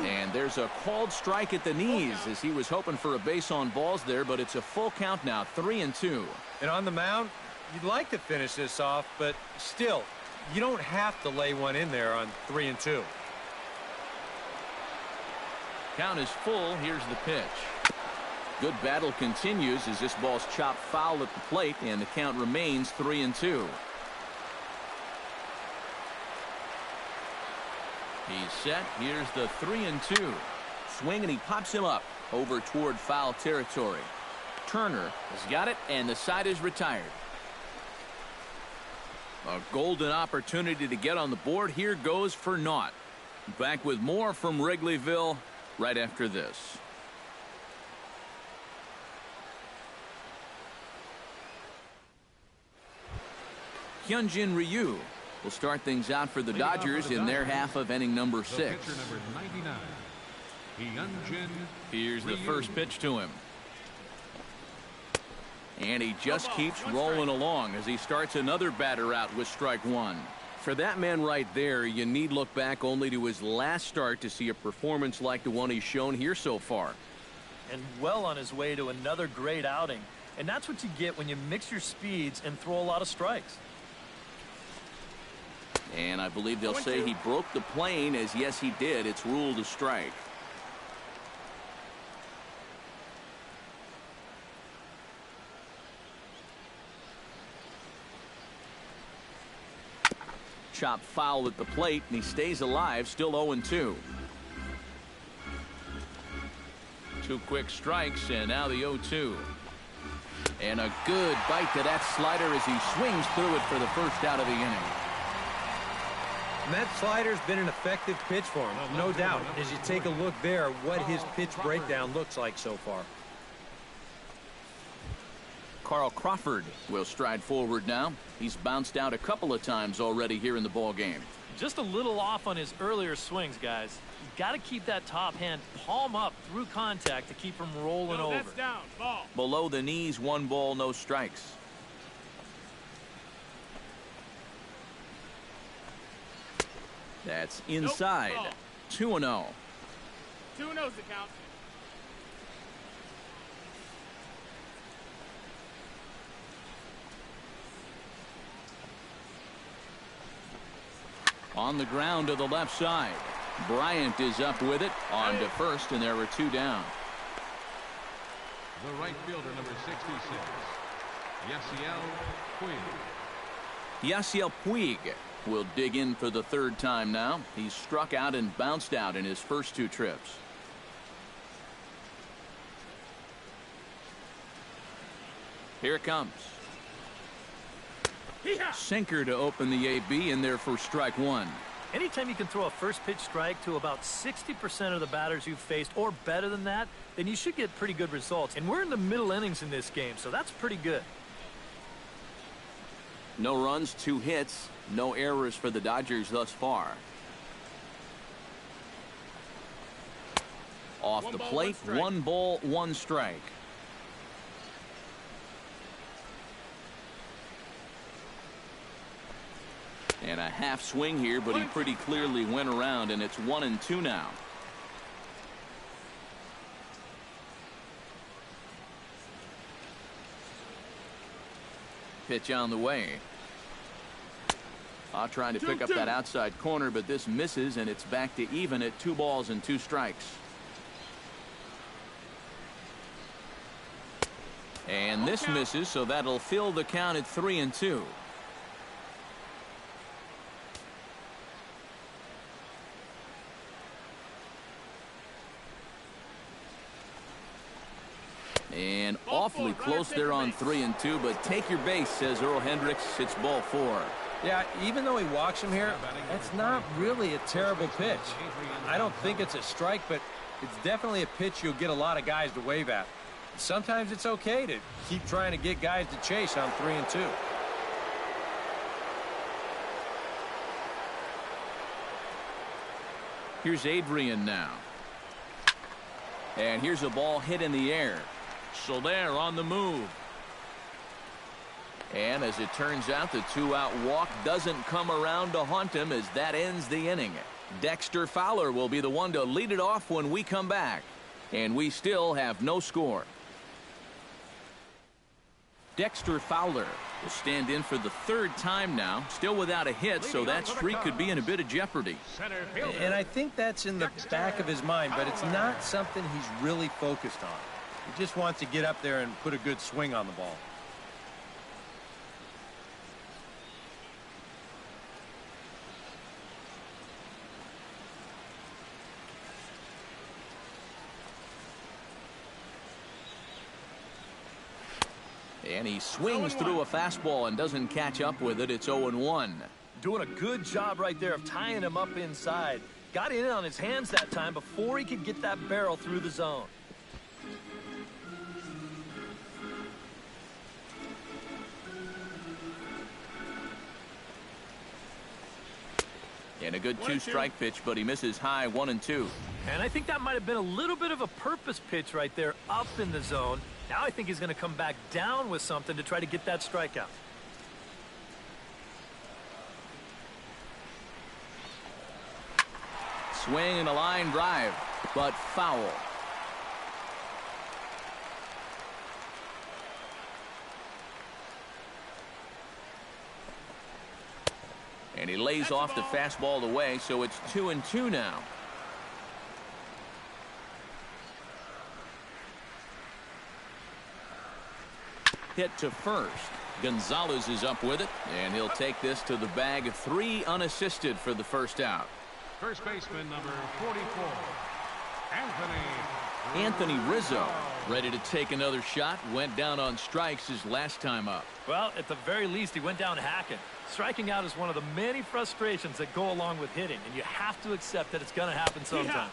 And there's a called strike at the knees as he was hoping for a base on balls there, but it's a full count now, 3-2. And on the mound, you'd like to finish this off, but still, you don't have to lay one in there on 3-2. Count is full. Here's the pitch. Good battle continues as this ball's chopped foul at the plate, and the count remains 3-2. He's set. Here's the 3-2. swing, and he pops him up over toward foul territory. Turner has got it, and the side is retired. A golden opportunity to get on the board. Here goes for naught. Back with more from Wrigleyville right after this. Hyun-Jin Ryu will start things out for the Dodgers in their half of inning number 6. Number 99, Hyun-Jin Here's the Ryu. first pitch to him. And he just keeps rolling along as he starts another batter out with strike one. For that man right there, you need look back only to his last start to see a performance like the one he's shown here so far. And well on his way to another great outing. And that's what you get when you mix your speeds and throw a lot of strikes. And I believe they'll say he broke the plane, as yes he did. It's ruled a strike. Chop foul at the plate, and he stays alive, still 0-2. 2 quick strikes, and now the 0-2. And a good bite to that slider as he swings through it for the first out of the inning. And that slider's been an effective pitch for him, no doubt. As you take a look there, what his pitch breakdown looks like so far. Carl Crawford will stride forward now. He's bounced out a couple of times already here in the ball game. Just a little off on his earlier swings, guys. You've got to keep that top hand palm up through contact to keep him rolling over. That's down. Ball. Below the knees, 1 ball, no strikes. That's inside. 2-0. 2-0's the count. On the ground to the left side. Bryant is up with it on to first, and there were 2 down. The right fielder, number 66, Yasiel Puig. Yasiel Puig will dig in for the 3rd time now. He's struck out and bounced out in his first 2 trips. Here it comes. Sinker to open the AB in there for strike 1. Anytime you can throw a first pitch strike to about 60% of the batters you've faced, or better than that, then you should get pretty good results. And we're in the middle innings in this game, so that's pretty good. No runs, 2 hits, no errors for the Dodgers thus far. Off the plate, 1 ball, 1 strike. And a half swing here, but he pretty clearly went around, and it's 1-2 now. Pitch on the way. Trying to pick up that outside corner, but this misses, and it's back to even at 2 balls and 2 strikes. And this misses, so that'll fill the count at 3-2. And awfully close there on 3-2, but take your base, says Earl Hendricks. It's ball 4. Yeah, even though he walks him here, that's not really a terrible pitch. I don't think it's a strike, but it's definitely a pitch you'll get a lot of guys to wave at. Sometimes it's okay to keep trying to get guys to chase on 3-2. Here's Adrian now. And here's a ball hit in the air. Soler on the move. And as it turns out, the 2-out walk doesn't come around to haunt him as that ends the inning. Dexter Fowler will be the one to lead it off when we come back. And we still have no score. Dexter Fowler will stand in for the 3rd time now, still without a hit, so that streak could be in a bit of jeopardy. And I think that's in the back of his mind, but it's not something he's really focused on. He just wants to get up there and put a good swing on the ball. And he swings through a fastball and doesn't catch up with it. It's 0-1. Doing a good job right there of tying him up inside. Got in on his hands that time before he could get that barrel through the zone. And a good two-strike pitch, but he misses high 1-2. And I think that might have been a little bit of a purpose pitch right there up in the zone. Now I think he's going to come back down with something to try to get that strikeout. Swing and a line drive, but foul. And he lays off the fastball away, so it's 2-2 now. Hit to first. Gonzalez is up with it, and he'll take this to the bag. 3 unassisted for the first out. First baseman number 44, Anthony Rizzo, ready to take another shot. Went down on strikes his last time up. Well, at the very least, he went down hacking. Striking out is one of the many frustrations that go along with hitting, and you have to accept that it's going to happen sometimes.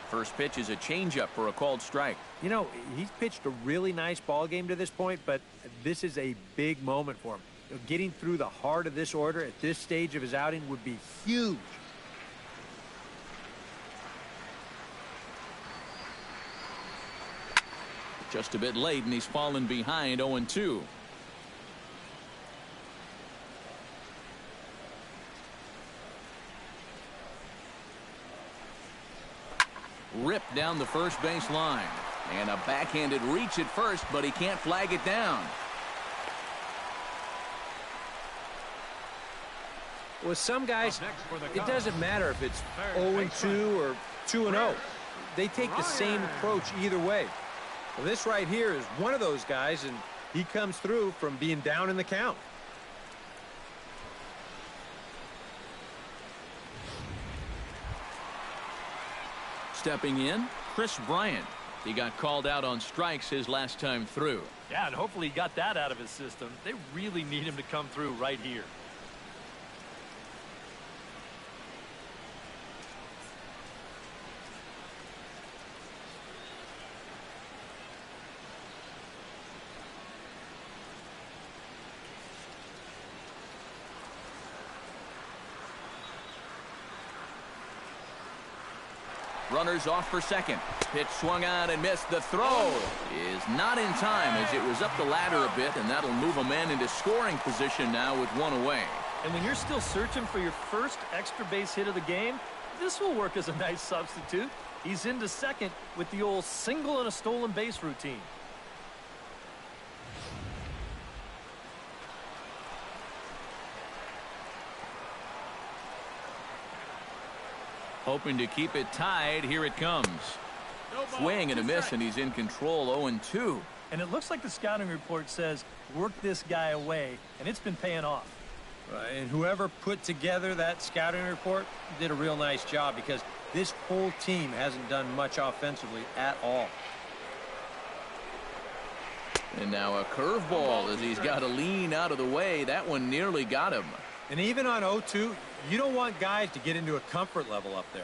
First pitch is a changeup for a called strike. You know, he's pitched a really nice ball game to this point, but this is a big moment for him. Getting through the heart of this order at this stage of his outing would be huge. Just a bit late, and he's fallen behind 0-2. Ripped down the first base line. And a backhanded reach at first, but he can't flag it down. With some guys, it doesn't matter if it's 0-2 or 2-0. They take the same approach either way. Well, this right here is one of those guys, and he comes through from being down in the count. Stepping in, Chris Bryant. He got called out on strikes his last time through. Yeah, and hopefully he got that out of his system. They really need him to come through right here. Runners off for second. Pitch swung on and missed. The throw is not in time as it was up the ladder a bit, and that'll move a man into scoring position now with 1 away. And when you're still searching for your first extra base hit of the game, this will work as a nice substitute. He's into second with the old single and a stolen base routine. Hoping to keep it tied. Here it comes. Swing and a miss, and he's in control. 0-2. And it looks like the scouting report says work this guy away, and it's been paying off. And whoever put together that scouting report did a real nice job, because this whole team hasn't done much offensively at all. And now a curveball as he's got to lean out of the way. That one nearly got him. And even on 0-2, you don't want guys to get into a comfort level up there.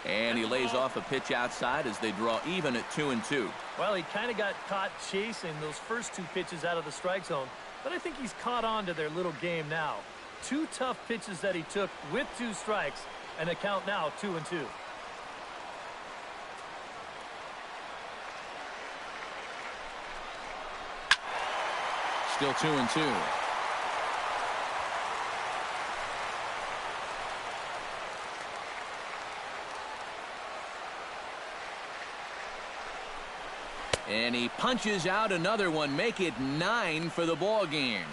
And he lays off a pitch outside as they draw even at 2-2. Well, he kind of got caught chasing those first 2 pitches out of the strike zone, but I think he's caught on to their little game now. 2 tough pitches that he took with 2 strikes, and the count now 2-2. Still 2-2. And he punches out another one. Make it 9 for the ball game.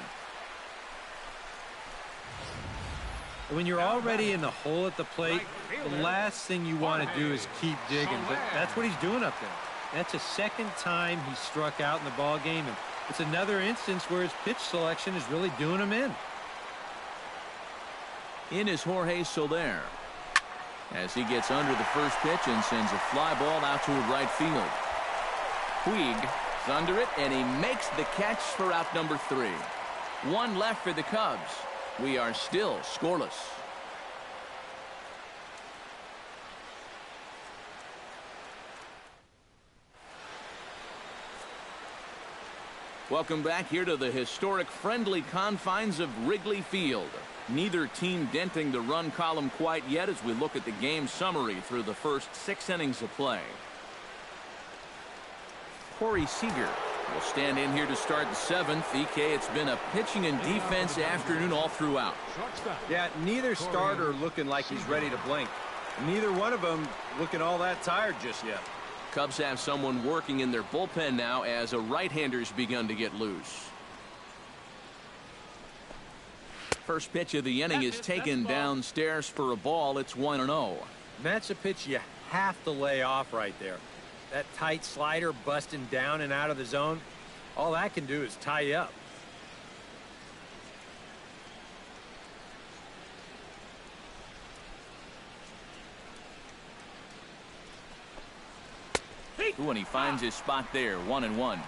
When you're already in the hole at the plate, the last thing you want to do is keep digging. But that's what he's doing up there. That's the second time he struck out in the ball game, and It's another instance where his pitch selection is really doing him in. In is Jorge Soler, as he gets under the first pitch and sends a fly ball out to right field. Puig is under it, and he makes the catch for out number 3. One left for the Cubs. We are still scoreless. Welcome back here to the historic friendly confines of Wrigley Field. Neither team denting the run column quite yet as we look at the game summary through the first 6 innings of play. Corey Seager will stand in here to start the 7th. EK, it's been a pitching and defense afternoon all throughout. Yeah, neither starter looking like he's ready to blink. Neither one of them looking all that tired just yet. Cubs have someone working in their bullpen now as a right-hander's begun to get loose. First pitch of the inning is taken downstairs for a ball. It's 1-0. That's a pitch you have to lay off right there. That tight slider busting down and out of the zone, all that can do is tie you up. Ooh, and he finds his spot there. 1-1. 1-1.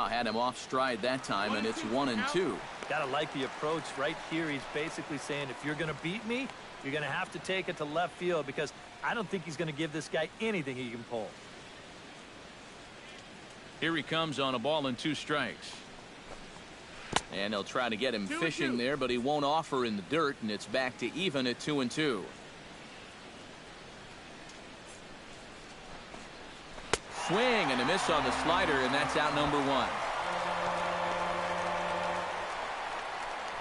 Had him off stride that time, and it's 1-2. Gotta like the approach right here. He's basically saying, if you're gonna beat me, you're gonna have to take it to left field, because I don't think he's gonna give this guy anything he can pull. Here he comes on a ball and 2 strikes. And they'll try to get him fishing there, but he won't offer in the dirt, and it's back to even at 2-2. Swing and a miss on the slider, and that's out number 1.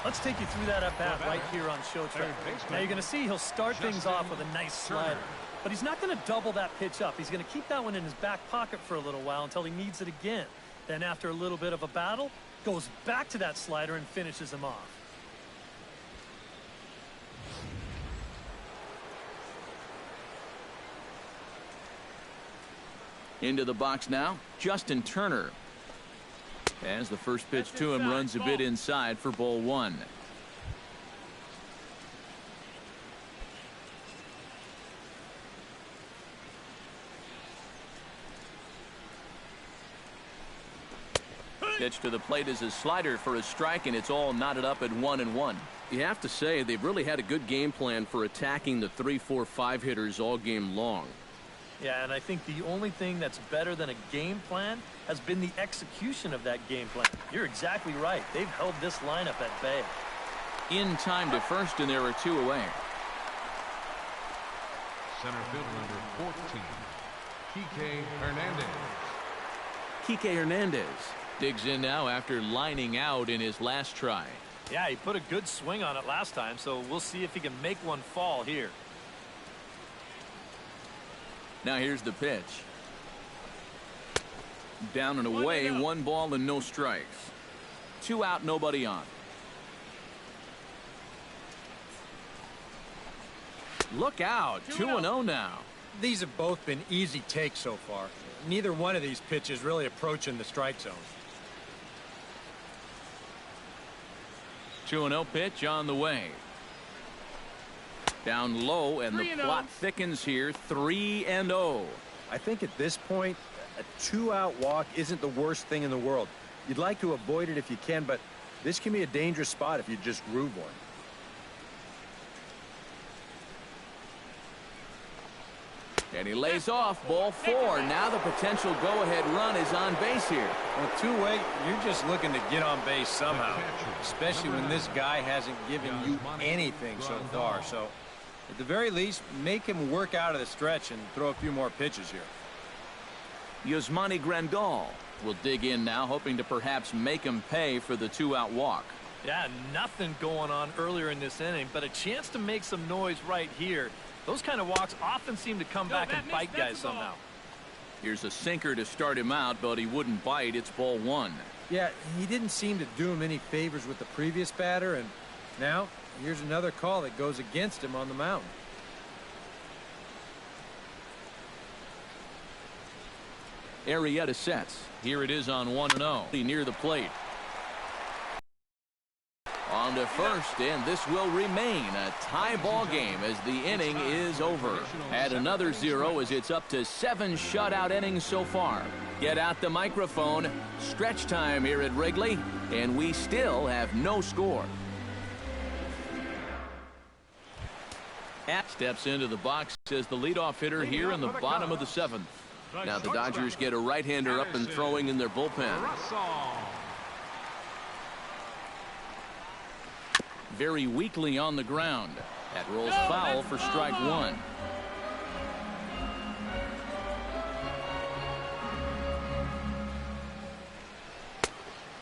Let's take you through that at-bat right here on Showtrack. Now you're going to see he'll start things off with a nice slider. But he's not going to double that pitch up. He's going to keep that one in his back pocket for a little while until he needs it again. Then after a little bit of a battle, goes back to that slider and finishes him off. Into the box now, Justin Turner. As the first pitch to him runs a bit inside for ball 1. Pitch to the plate is a slider for a strike, and it's all knotted up at 1-1. You have to say they've really had a good game plan for attacking the 3, 4, 5 hitters all game long. Yeah, and I think the only thing that's better than a game plan has been the execution of that game plan. You're exactly right. They've held this lineup at bay. In time to first, and there are 2 away. Center fielder number 14, Kike Hernandez. Kike Hernandez digs in now after lining out in his last try. Yeah, he put a good swing on it last time, so we'll see if he can make one fall here. Now here's the pitch. Down and away, 1 ball and no strikes. 2 out, nobody on. Look out, 2-0 now. These have both been easy takes so far. Neither one of these pitches really approaching the strike zone. 2-0 pitch on the way. Down low, and the plot thickens here. 3-0. I think at this point, a 2-out walk isn't the worst thing in the world. You'd like to avoid it if you can, but this can be a dangerous spot if you just groove one. And he lays off, ball 4. Now the potential go-ahead run is on base here. Well, two-way, you're just looking to get on base somehow, especially when this guy hasn't given you anything so far. So, at the very least, make him work out of the stretch and throw a few more pitches here. Yasmani Grandal will dig in now, hoping to perhaps make him pay for the 2-out walk. Yeah, nothing going on earlier in this inning, but a chance to make some noise right here. Those kind of walks often seem to come back and bite guys somehow. Here's a sinker to start him out, but he wouldn't bite. It's ball 1. Yeah, he didn't seem to do him any favors with the previous batter, and now here's another call that goes against him on the mound. Arrieta sets. Here it is on 1-0 near the plate. On to first, and this will remain a tie ball game as the inning is over. At another 0 as it's up to 7 shutout innings so far. Get out the microphone. Stretch time here at Wrigley, and we still have no score. Steps into the box as the leadoff hitter here in the bottom of the 7th. Now the Dodgers get a right-hander up and throwing in their bullpen. Very weakly on the ground. That rolls foul for strike 1.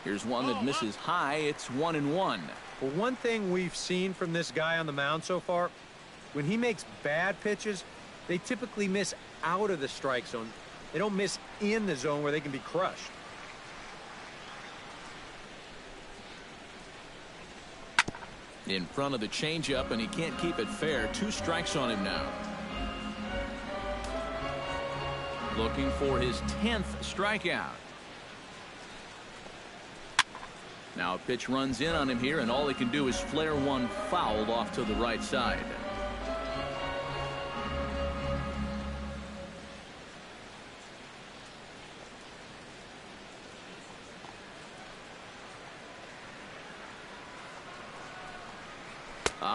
Here's one that misses high. It's 1-1. Well, one thing we've seen from this guy on the mound so far, when he makes bad pitches, they typically miss out of the strike zone. They don't miss in the zone where they can be crushed. In front of the changeup, and he can't keep it fair. 2 strikes on him now. Looking for his 10th strikeout. Now a pitch runs in on him here, and all he can do is flare one foul off to the right side.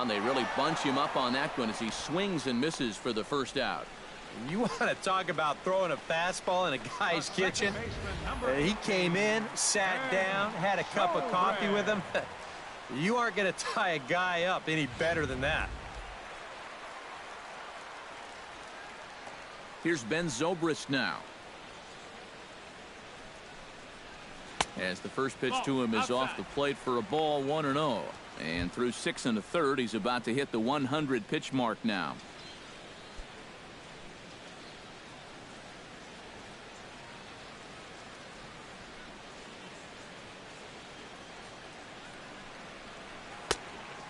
They really bunch him up on that one as he swings and misses for the first out. You want to talk about throwing a fastball in a guy's kitchen? He came in, sat down, had a cup of coffee with him. You aren't going to tie a guy up any better than that. Here's Ben Zobrist now. As the first pitch to him is off the plate for a ball, 1-0. And through 6 1/3, he's about to hit the 100 pitch mark now.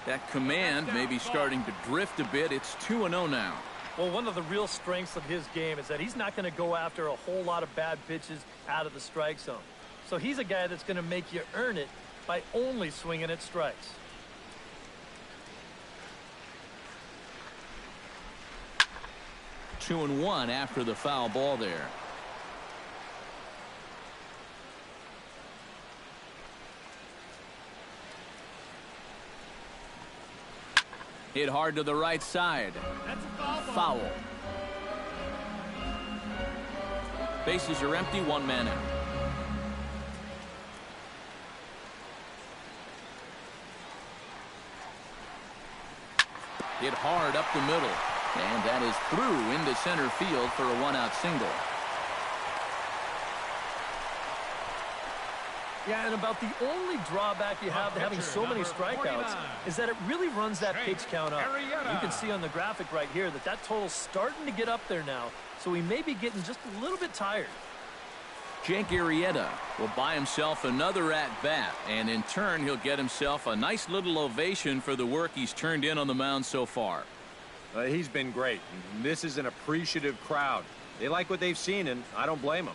That command may be starting to drift a bit. It's 2-0 now. Well, one of the real strengths of his game is that he's not going to go after a whole lot of bad pitches out of the strike zone. So he's a guy that's going to make you earn it by only swinging at strikes. 2-1 after the foul ball there. Hit hard to the right side. That's a Foul. Bases are empty, 1 man out. Hit hard up the middle. And that is through into center field for a 1-out single. Yeah, and about the only drawback you have to having so many strikeouts is that it really runs that pitch count up. You can see on the graphic right here that that total's starting to get up there now, so he may be getting just a little bit tired. Jake Arrieta will buy himself another at-bat, and in turn he'll get himself a nice little ovation for the work he's turned in on the mound so far. He's been great. This is an appreciative crowd. They like what they've seen, and I don't blame them.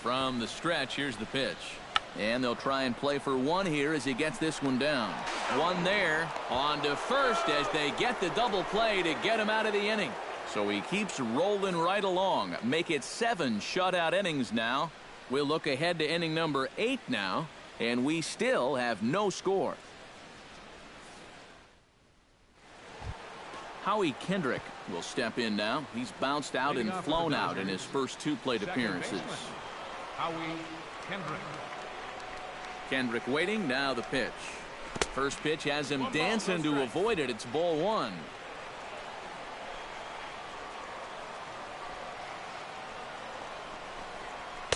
From the stretch, here's the pitch. And they'll try and play for 1 here as he gets this one down. 1 there. On to first as they get the double play to get him out of the inning. So he keeps rolling right along. Make it 7 shutout innings now. We'll look ahead to inning number 8 now, and we still have no score. Howie Kendrick will step in now. He's bounced out and flown out in his first 2 plate appearances. Howie Kendrick. Kendrick waiting. Now the pitch. First pitch has him dancing to avoid it. It's ball 1.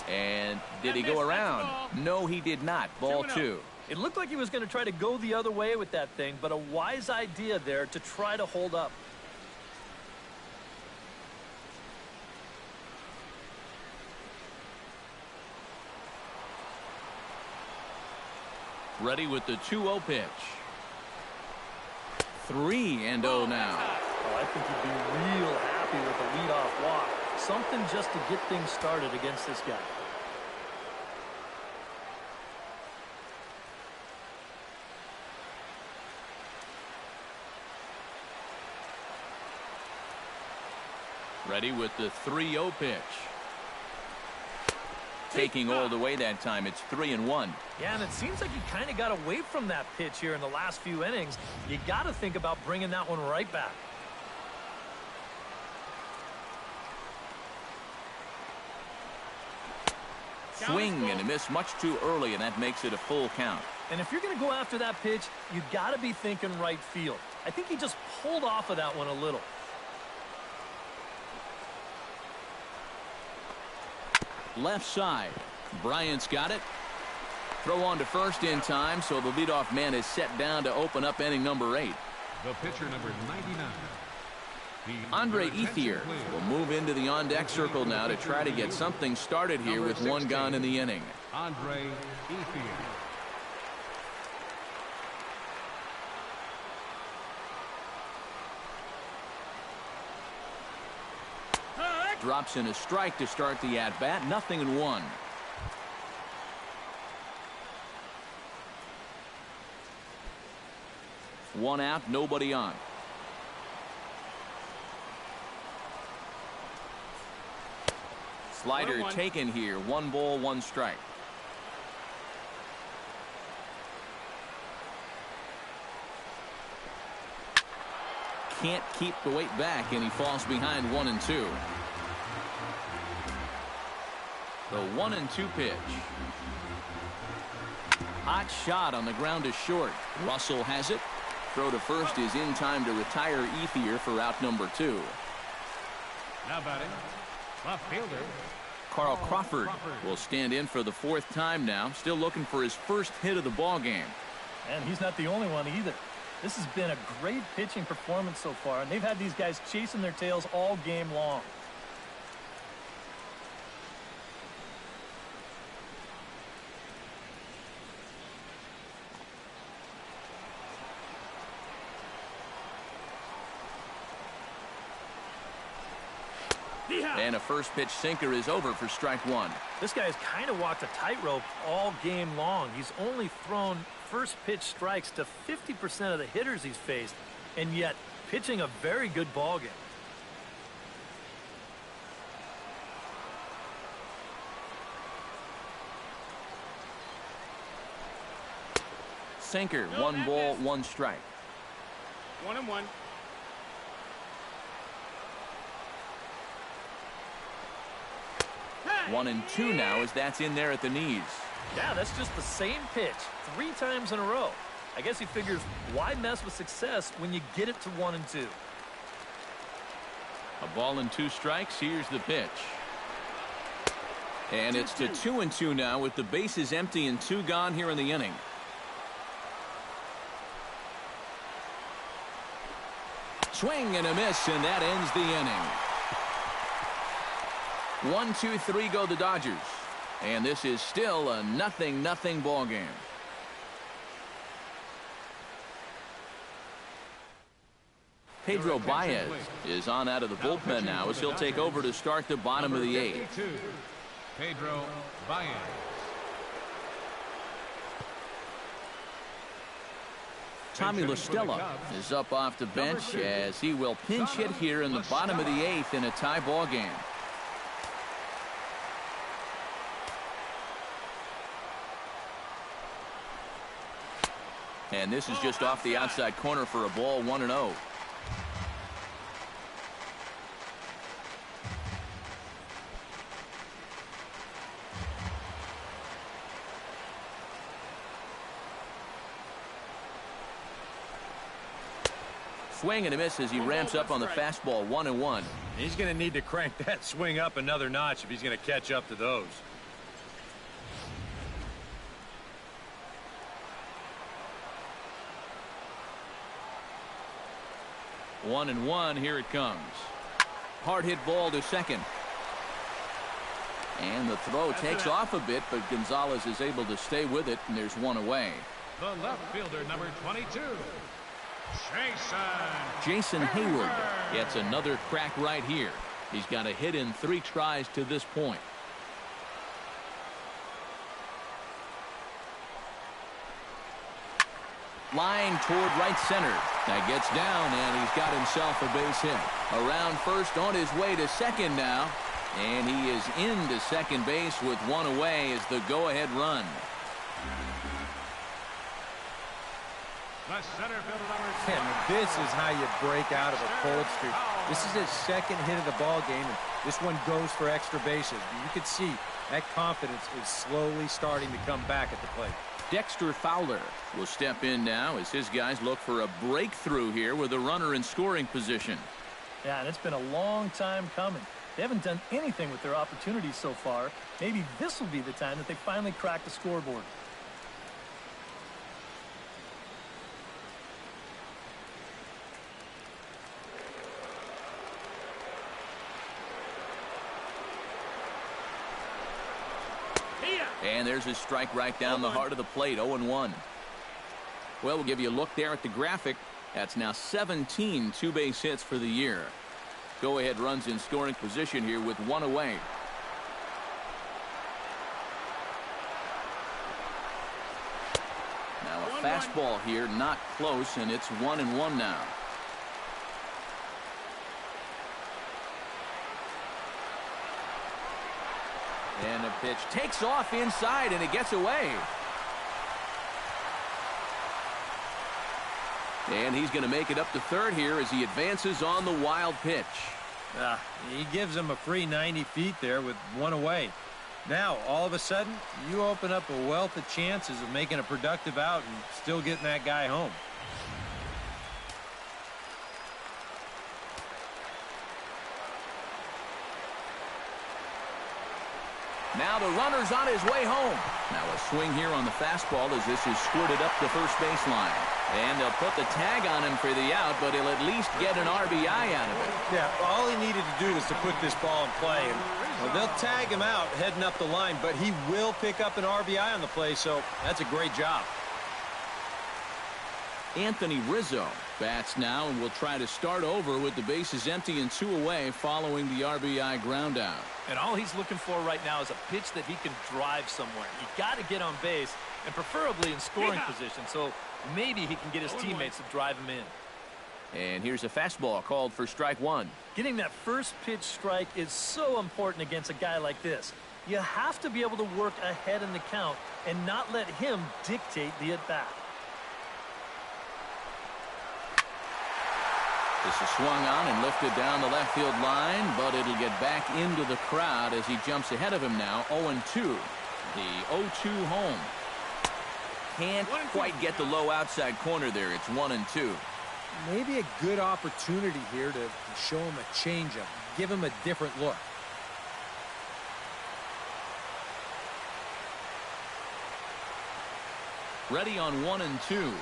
And did he go around? No, he did not. Ball 2. It looked like he was going to try to go the other way with that thing, but a wise idea there to try to hold up. Ready with the 2-0 pitch. 3-0 now. Oh, I think he'd be real happy with a leadoff walk. Something just to get things started against this guy. Ready with the 3-0 pitch. Taking all the way that time. It's 3-1. Yeah, and it seems like he kind of got away from that pitch here in the last few innings. You got to think about bringing that one right back. Swing and a miss much too early, and that makes it a full count. And if you're going to go after that pitch, you got to be thinking right field. I think he just pulled off of that one a little. Left side. Bryant's got it. Throw on to first in time, so the leadoff man is set down to open up inning number 8. The pitcher number 99. Andre Ethier will move into the on-deck circle now to try to get something started here with 1 gone in the inning. Andre Ethier. Drops in a strike to start the at-bat. 0-1. One out, nobody on. Slider taken here. 1 ball, 1 strike. Can't keep the weight back, and he falls behind 1-2. The 1-2 pitch. Hot shot on the ground to short. Russell has it. Throw to first is in time to retire Ethier for out number 2. Now batting, left fielder Carl Crawford will stand in for the 4th time now. Still looking for his first hit of the ball game. And he's not the only one either. This has been a great pitching performance so far, and they've had these guys chasing their tails all game long. And a first pitch sinker is over for strike 1. This guy's kind of walked a tightrope all game long. He's only thrown first pitch strikes to 50% of the hitters he's faced, and yet pitching a very good ball game. Sinker, 1 ball, 1 strike. 1-1. 1-2 now as that's in there at the knees. Yeah, that's just the same pitch 3 times in a row. I guess he figures, why mess with success when you get it to 1-2? A ball and 2 strikes. Here's the pitch. And it's to 2-2 now with the bases empty and 2 gone here in the inning. Swing and a miss, and that ends the inning. 1-2-3 go the Dodgers. And this is still a 0-0 ball game. Pedro Baez is on out of the bullpen now as he'll take over to start the bottom of the 8th. Pedro Baez. Tommy La Stella is up off the bench as he will pinch hit here in the bottom of the 8th in a tie ball game. And this is just off the outside corner for a ball. 1-0. Swing and a miss as he ramps up on the fastball. 1-1. He's going to need to crank that swing up another notch if he's going to catch up to those. 1-1. Here it comes. Hard hit ball to second. And the throw takes off a bit, but Gonzalez is able to stay with it, and there's 1 away. The left fielder, number 22, Jason Hayward gets another crack right here. He's got a hit in 3 tries to this point. Line toward right center. That gets down, and he's got himself a base hit. Around first, on his way to second now. And he is into second base with 1 away as the go-ahead run. The center fielder, number 10. And this is how you break out of a cold streak. This is his second hit of the ball game, and this one goes for extra bases. You can see that confidence is slowly starting to come back at the plate. Dexter Fowler will step in now as his guys look for a breakthrough here with a runner in scoring position. Yeah, and it's been a long time coming. They haven't done anything with their opportunities so far. Maybe this will be the time that they finally crack the scoreboard. And there's his strike right down the heart of the plate, 0-1. Well, we'll give you a look there at the graphic. That's now 17 two-base hits for the year. Go-ahead runs in scoring position here with 1 away. Now a fastball here, not close, and it's 1-1 now. And the pitch takes off inside, and it gets away. And he's going to make it up to third here as he advances on the wild pitch. He gives him a free 90 feet there with 1 away. Now, all of a sudden, you open up a wealth of chances of making a productive out and still getting that guy home. Now the runner's on his way home. Now a swing here on the fastball as this is squirted up the first baseline. And they'll put the tag on him for the out, but he'll at least get an RBI out of it. Yeah, all he needed to do was to put this ball in play. And well, they'll tag him out heading up the line, but he will pick up an RBI on the play, so that's a great job. Anthony Rizzo bats now and will try to start over with the bases empty and 2 away following the RBI ground out. And all he's looking for right now is a pitch that he can drive somewhere. You got to get on base, and preferably in scoring position, so maybe he can get his teammates to drive him in. And here's a fastball called for strike 1. Getting that first pitch strike is so important against a guy like this. You have to be able to work ahead in the count and not let him dictate the at-bat. This is swung on and lifted down the left field line, but it'll get back into the crowd as he jumps ahead of him now, 0-2. The 0-2 home. Can't quite get the low outside corner there. It's 1-2. Maybe a good opportunity here to show him a changeup, give him a different look. Ready on 1-2.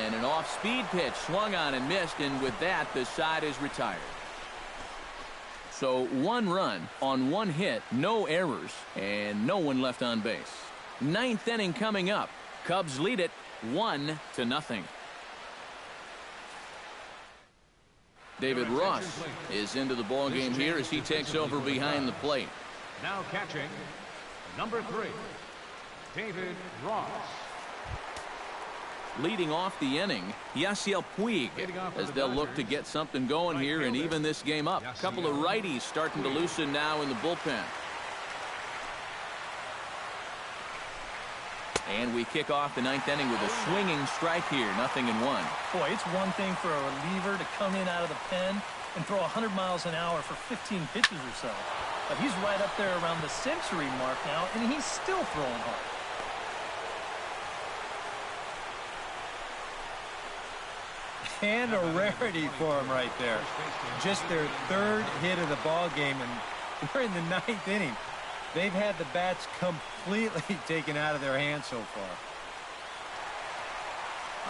And an off-speed pitch swung on and missed, and with that, the side is retired. So 1 run on 1 hit, no errors, and no one left on base. 9th inning coming up. Cubs lead it 1-0. David Ross is into the ballgame here as he takes over behind the plate. Now catching, number 3, David Ross. Leading off the inning, Yasiel Puig, as they'll look to get something going here and even this game up. A couple of righties starting to loosen now in the bullpen. And we kick off the 9th inning with a swinging strike here, 0-1. Boy, it's one thing for a reliever to come in out of the pen and throw 100 miles an hour for 15 pitches or so. But he's right up there around the century mark now, and he's still throwing hard. And a rarity for him right there. Just their 3rd hit of the ball game, and we're in the 9th inning. They've had the bats completely taken out of their hands so far.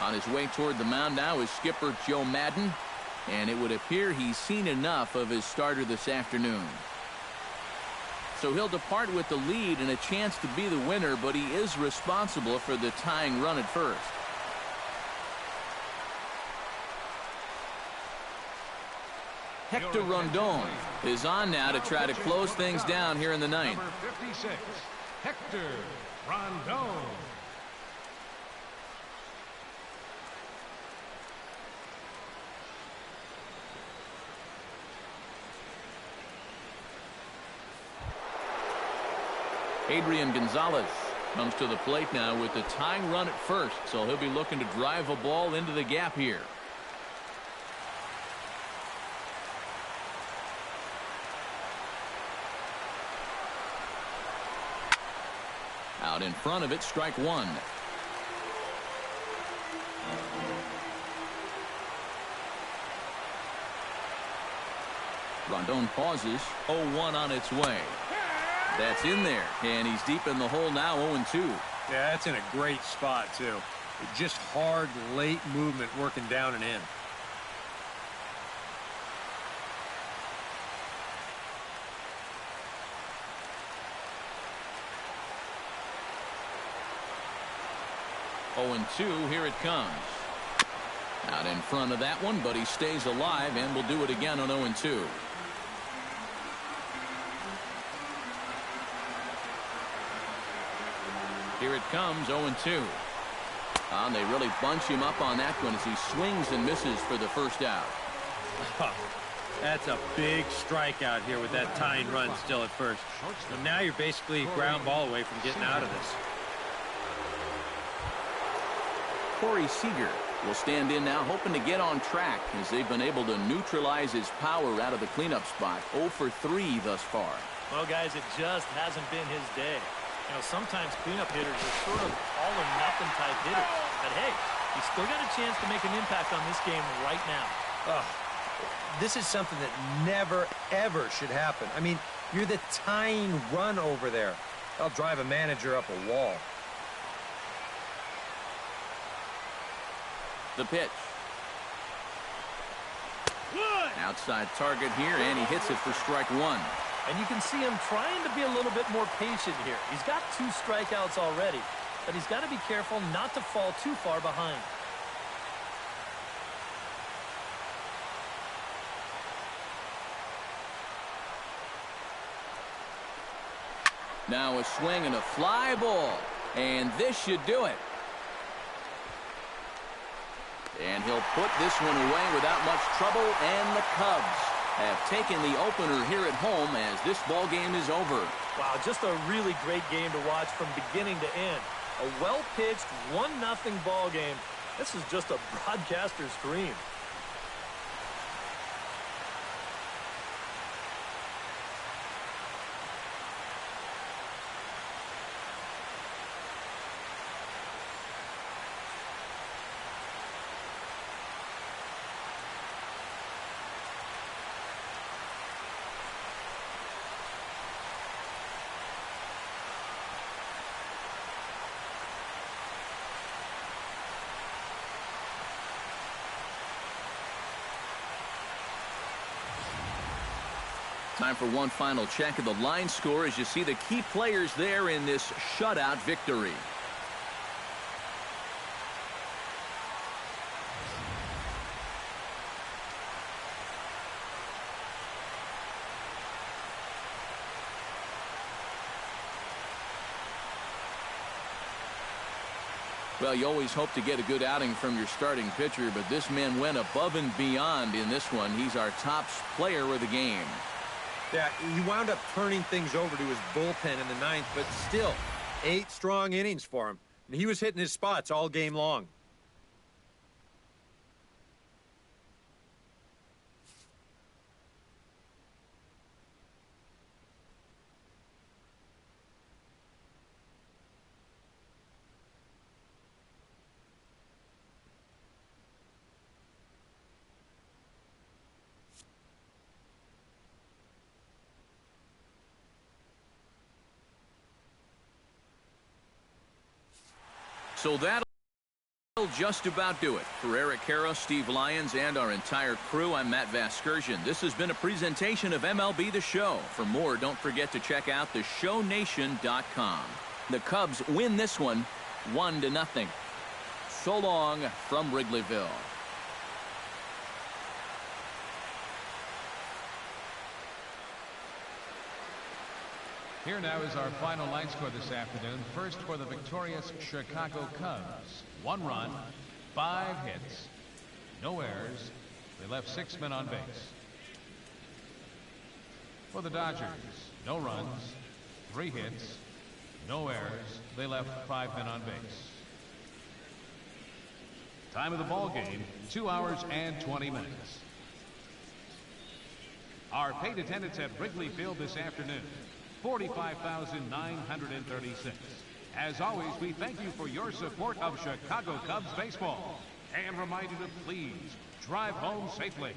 On his way toward the mound now is skipper Joe Madden, and it would appear he's seen enough of his starter this afternoon. So he'll depart with the lead and a chance to be the winner, but he is responsible for the tying run at first. Hector Rondon is on now to try to close things down here in the ninth. Number 56, Hector Rondon. Adrian Gonzalez comes to the plate now with the tying run at first, so he'll be looking to drive a ball into the gap here. Out in front of it, strike one. Rondon pauses. 0-1 on its way. That's in there, and he's deep in the hole now, 0-2. Yeah, that's in a great spot, too. Just hard, late movement working down and in. Oh, 2, here it comes. Out in front of that one, but he stays alive and will do it again on 0-2. Here it comes, 0-2. And they really bunch him up on that one as he swings and misses for the first out. That's a big strikeout here with that tying run still at first. And now you're basically ground ball away from getting out of this. Corey Seager will stand in now, hoping to get on track as they've been able to neutralize his power out of the cleanup spot. 0 for 3 thus far. Well, guys, it just hasn't been his day. You know, sometimes cleanup hitters are sort of all-or-nothing type hitters. But, hey, he's still got a chance to make an impact on this game right now. This is something that never, ever should happen. I mean, you're the tying run over there. I'll drive a manager up a wall. The pitch. Outside target here, and he hits it for strike one. And you can see him trying to be a little bit more patient here. He's got 2 strikeouts already, but he's got to be careful not to fall too far behind. Now a swing and a fly ball, and this should do it. And he'll put this one away without much trouble, and the Cubs have taken the opener here at home as this ball game is over. Wow, just a really great game to watch from beginning to end. A well-pitched 1-0 ball game. This is just a broadcaster's dream. Time for one final check of the line score as you see the key players there in this shutout victory. Well, you always hope to get a good outing from your starting pitcher, but this man went above and beyond in this one. He's our top player of the game. Yeah, he wound up turning things over to his bullpen in the ninth, but still, 8 strong innings for him. And he was hitting his spots all game long. So that Just about do it. For Eric Harrow, Steve Lyons, and our entire crew, I'm Matt Vasgersian. This has been a presentation of MLB The Show. For more, don't forget to check out theshownation.com. The Cubs win this one 1-0. So long from Wrigleyville. Here now is our final line score this afternoon. First for the victorious Chicago Cubs. 1 run, 5 hits, no errors. They left 6 men on base. For the Dodgers, no runs, 3 hits, no errors. They left 5 men on base. Time of the ball game, 2 hours and 20 minutes. Our paid attendance at Wrigley Field this afternoon, 45,936. As always, we thank you for your support of Chicago Cubs baseball and remind you to please drive home safely.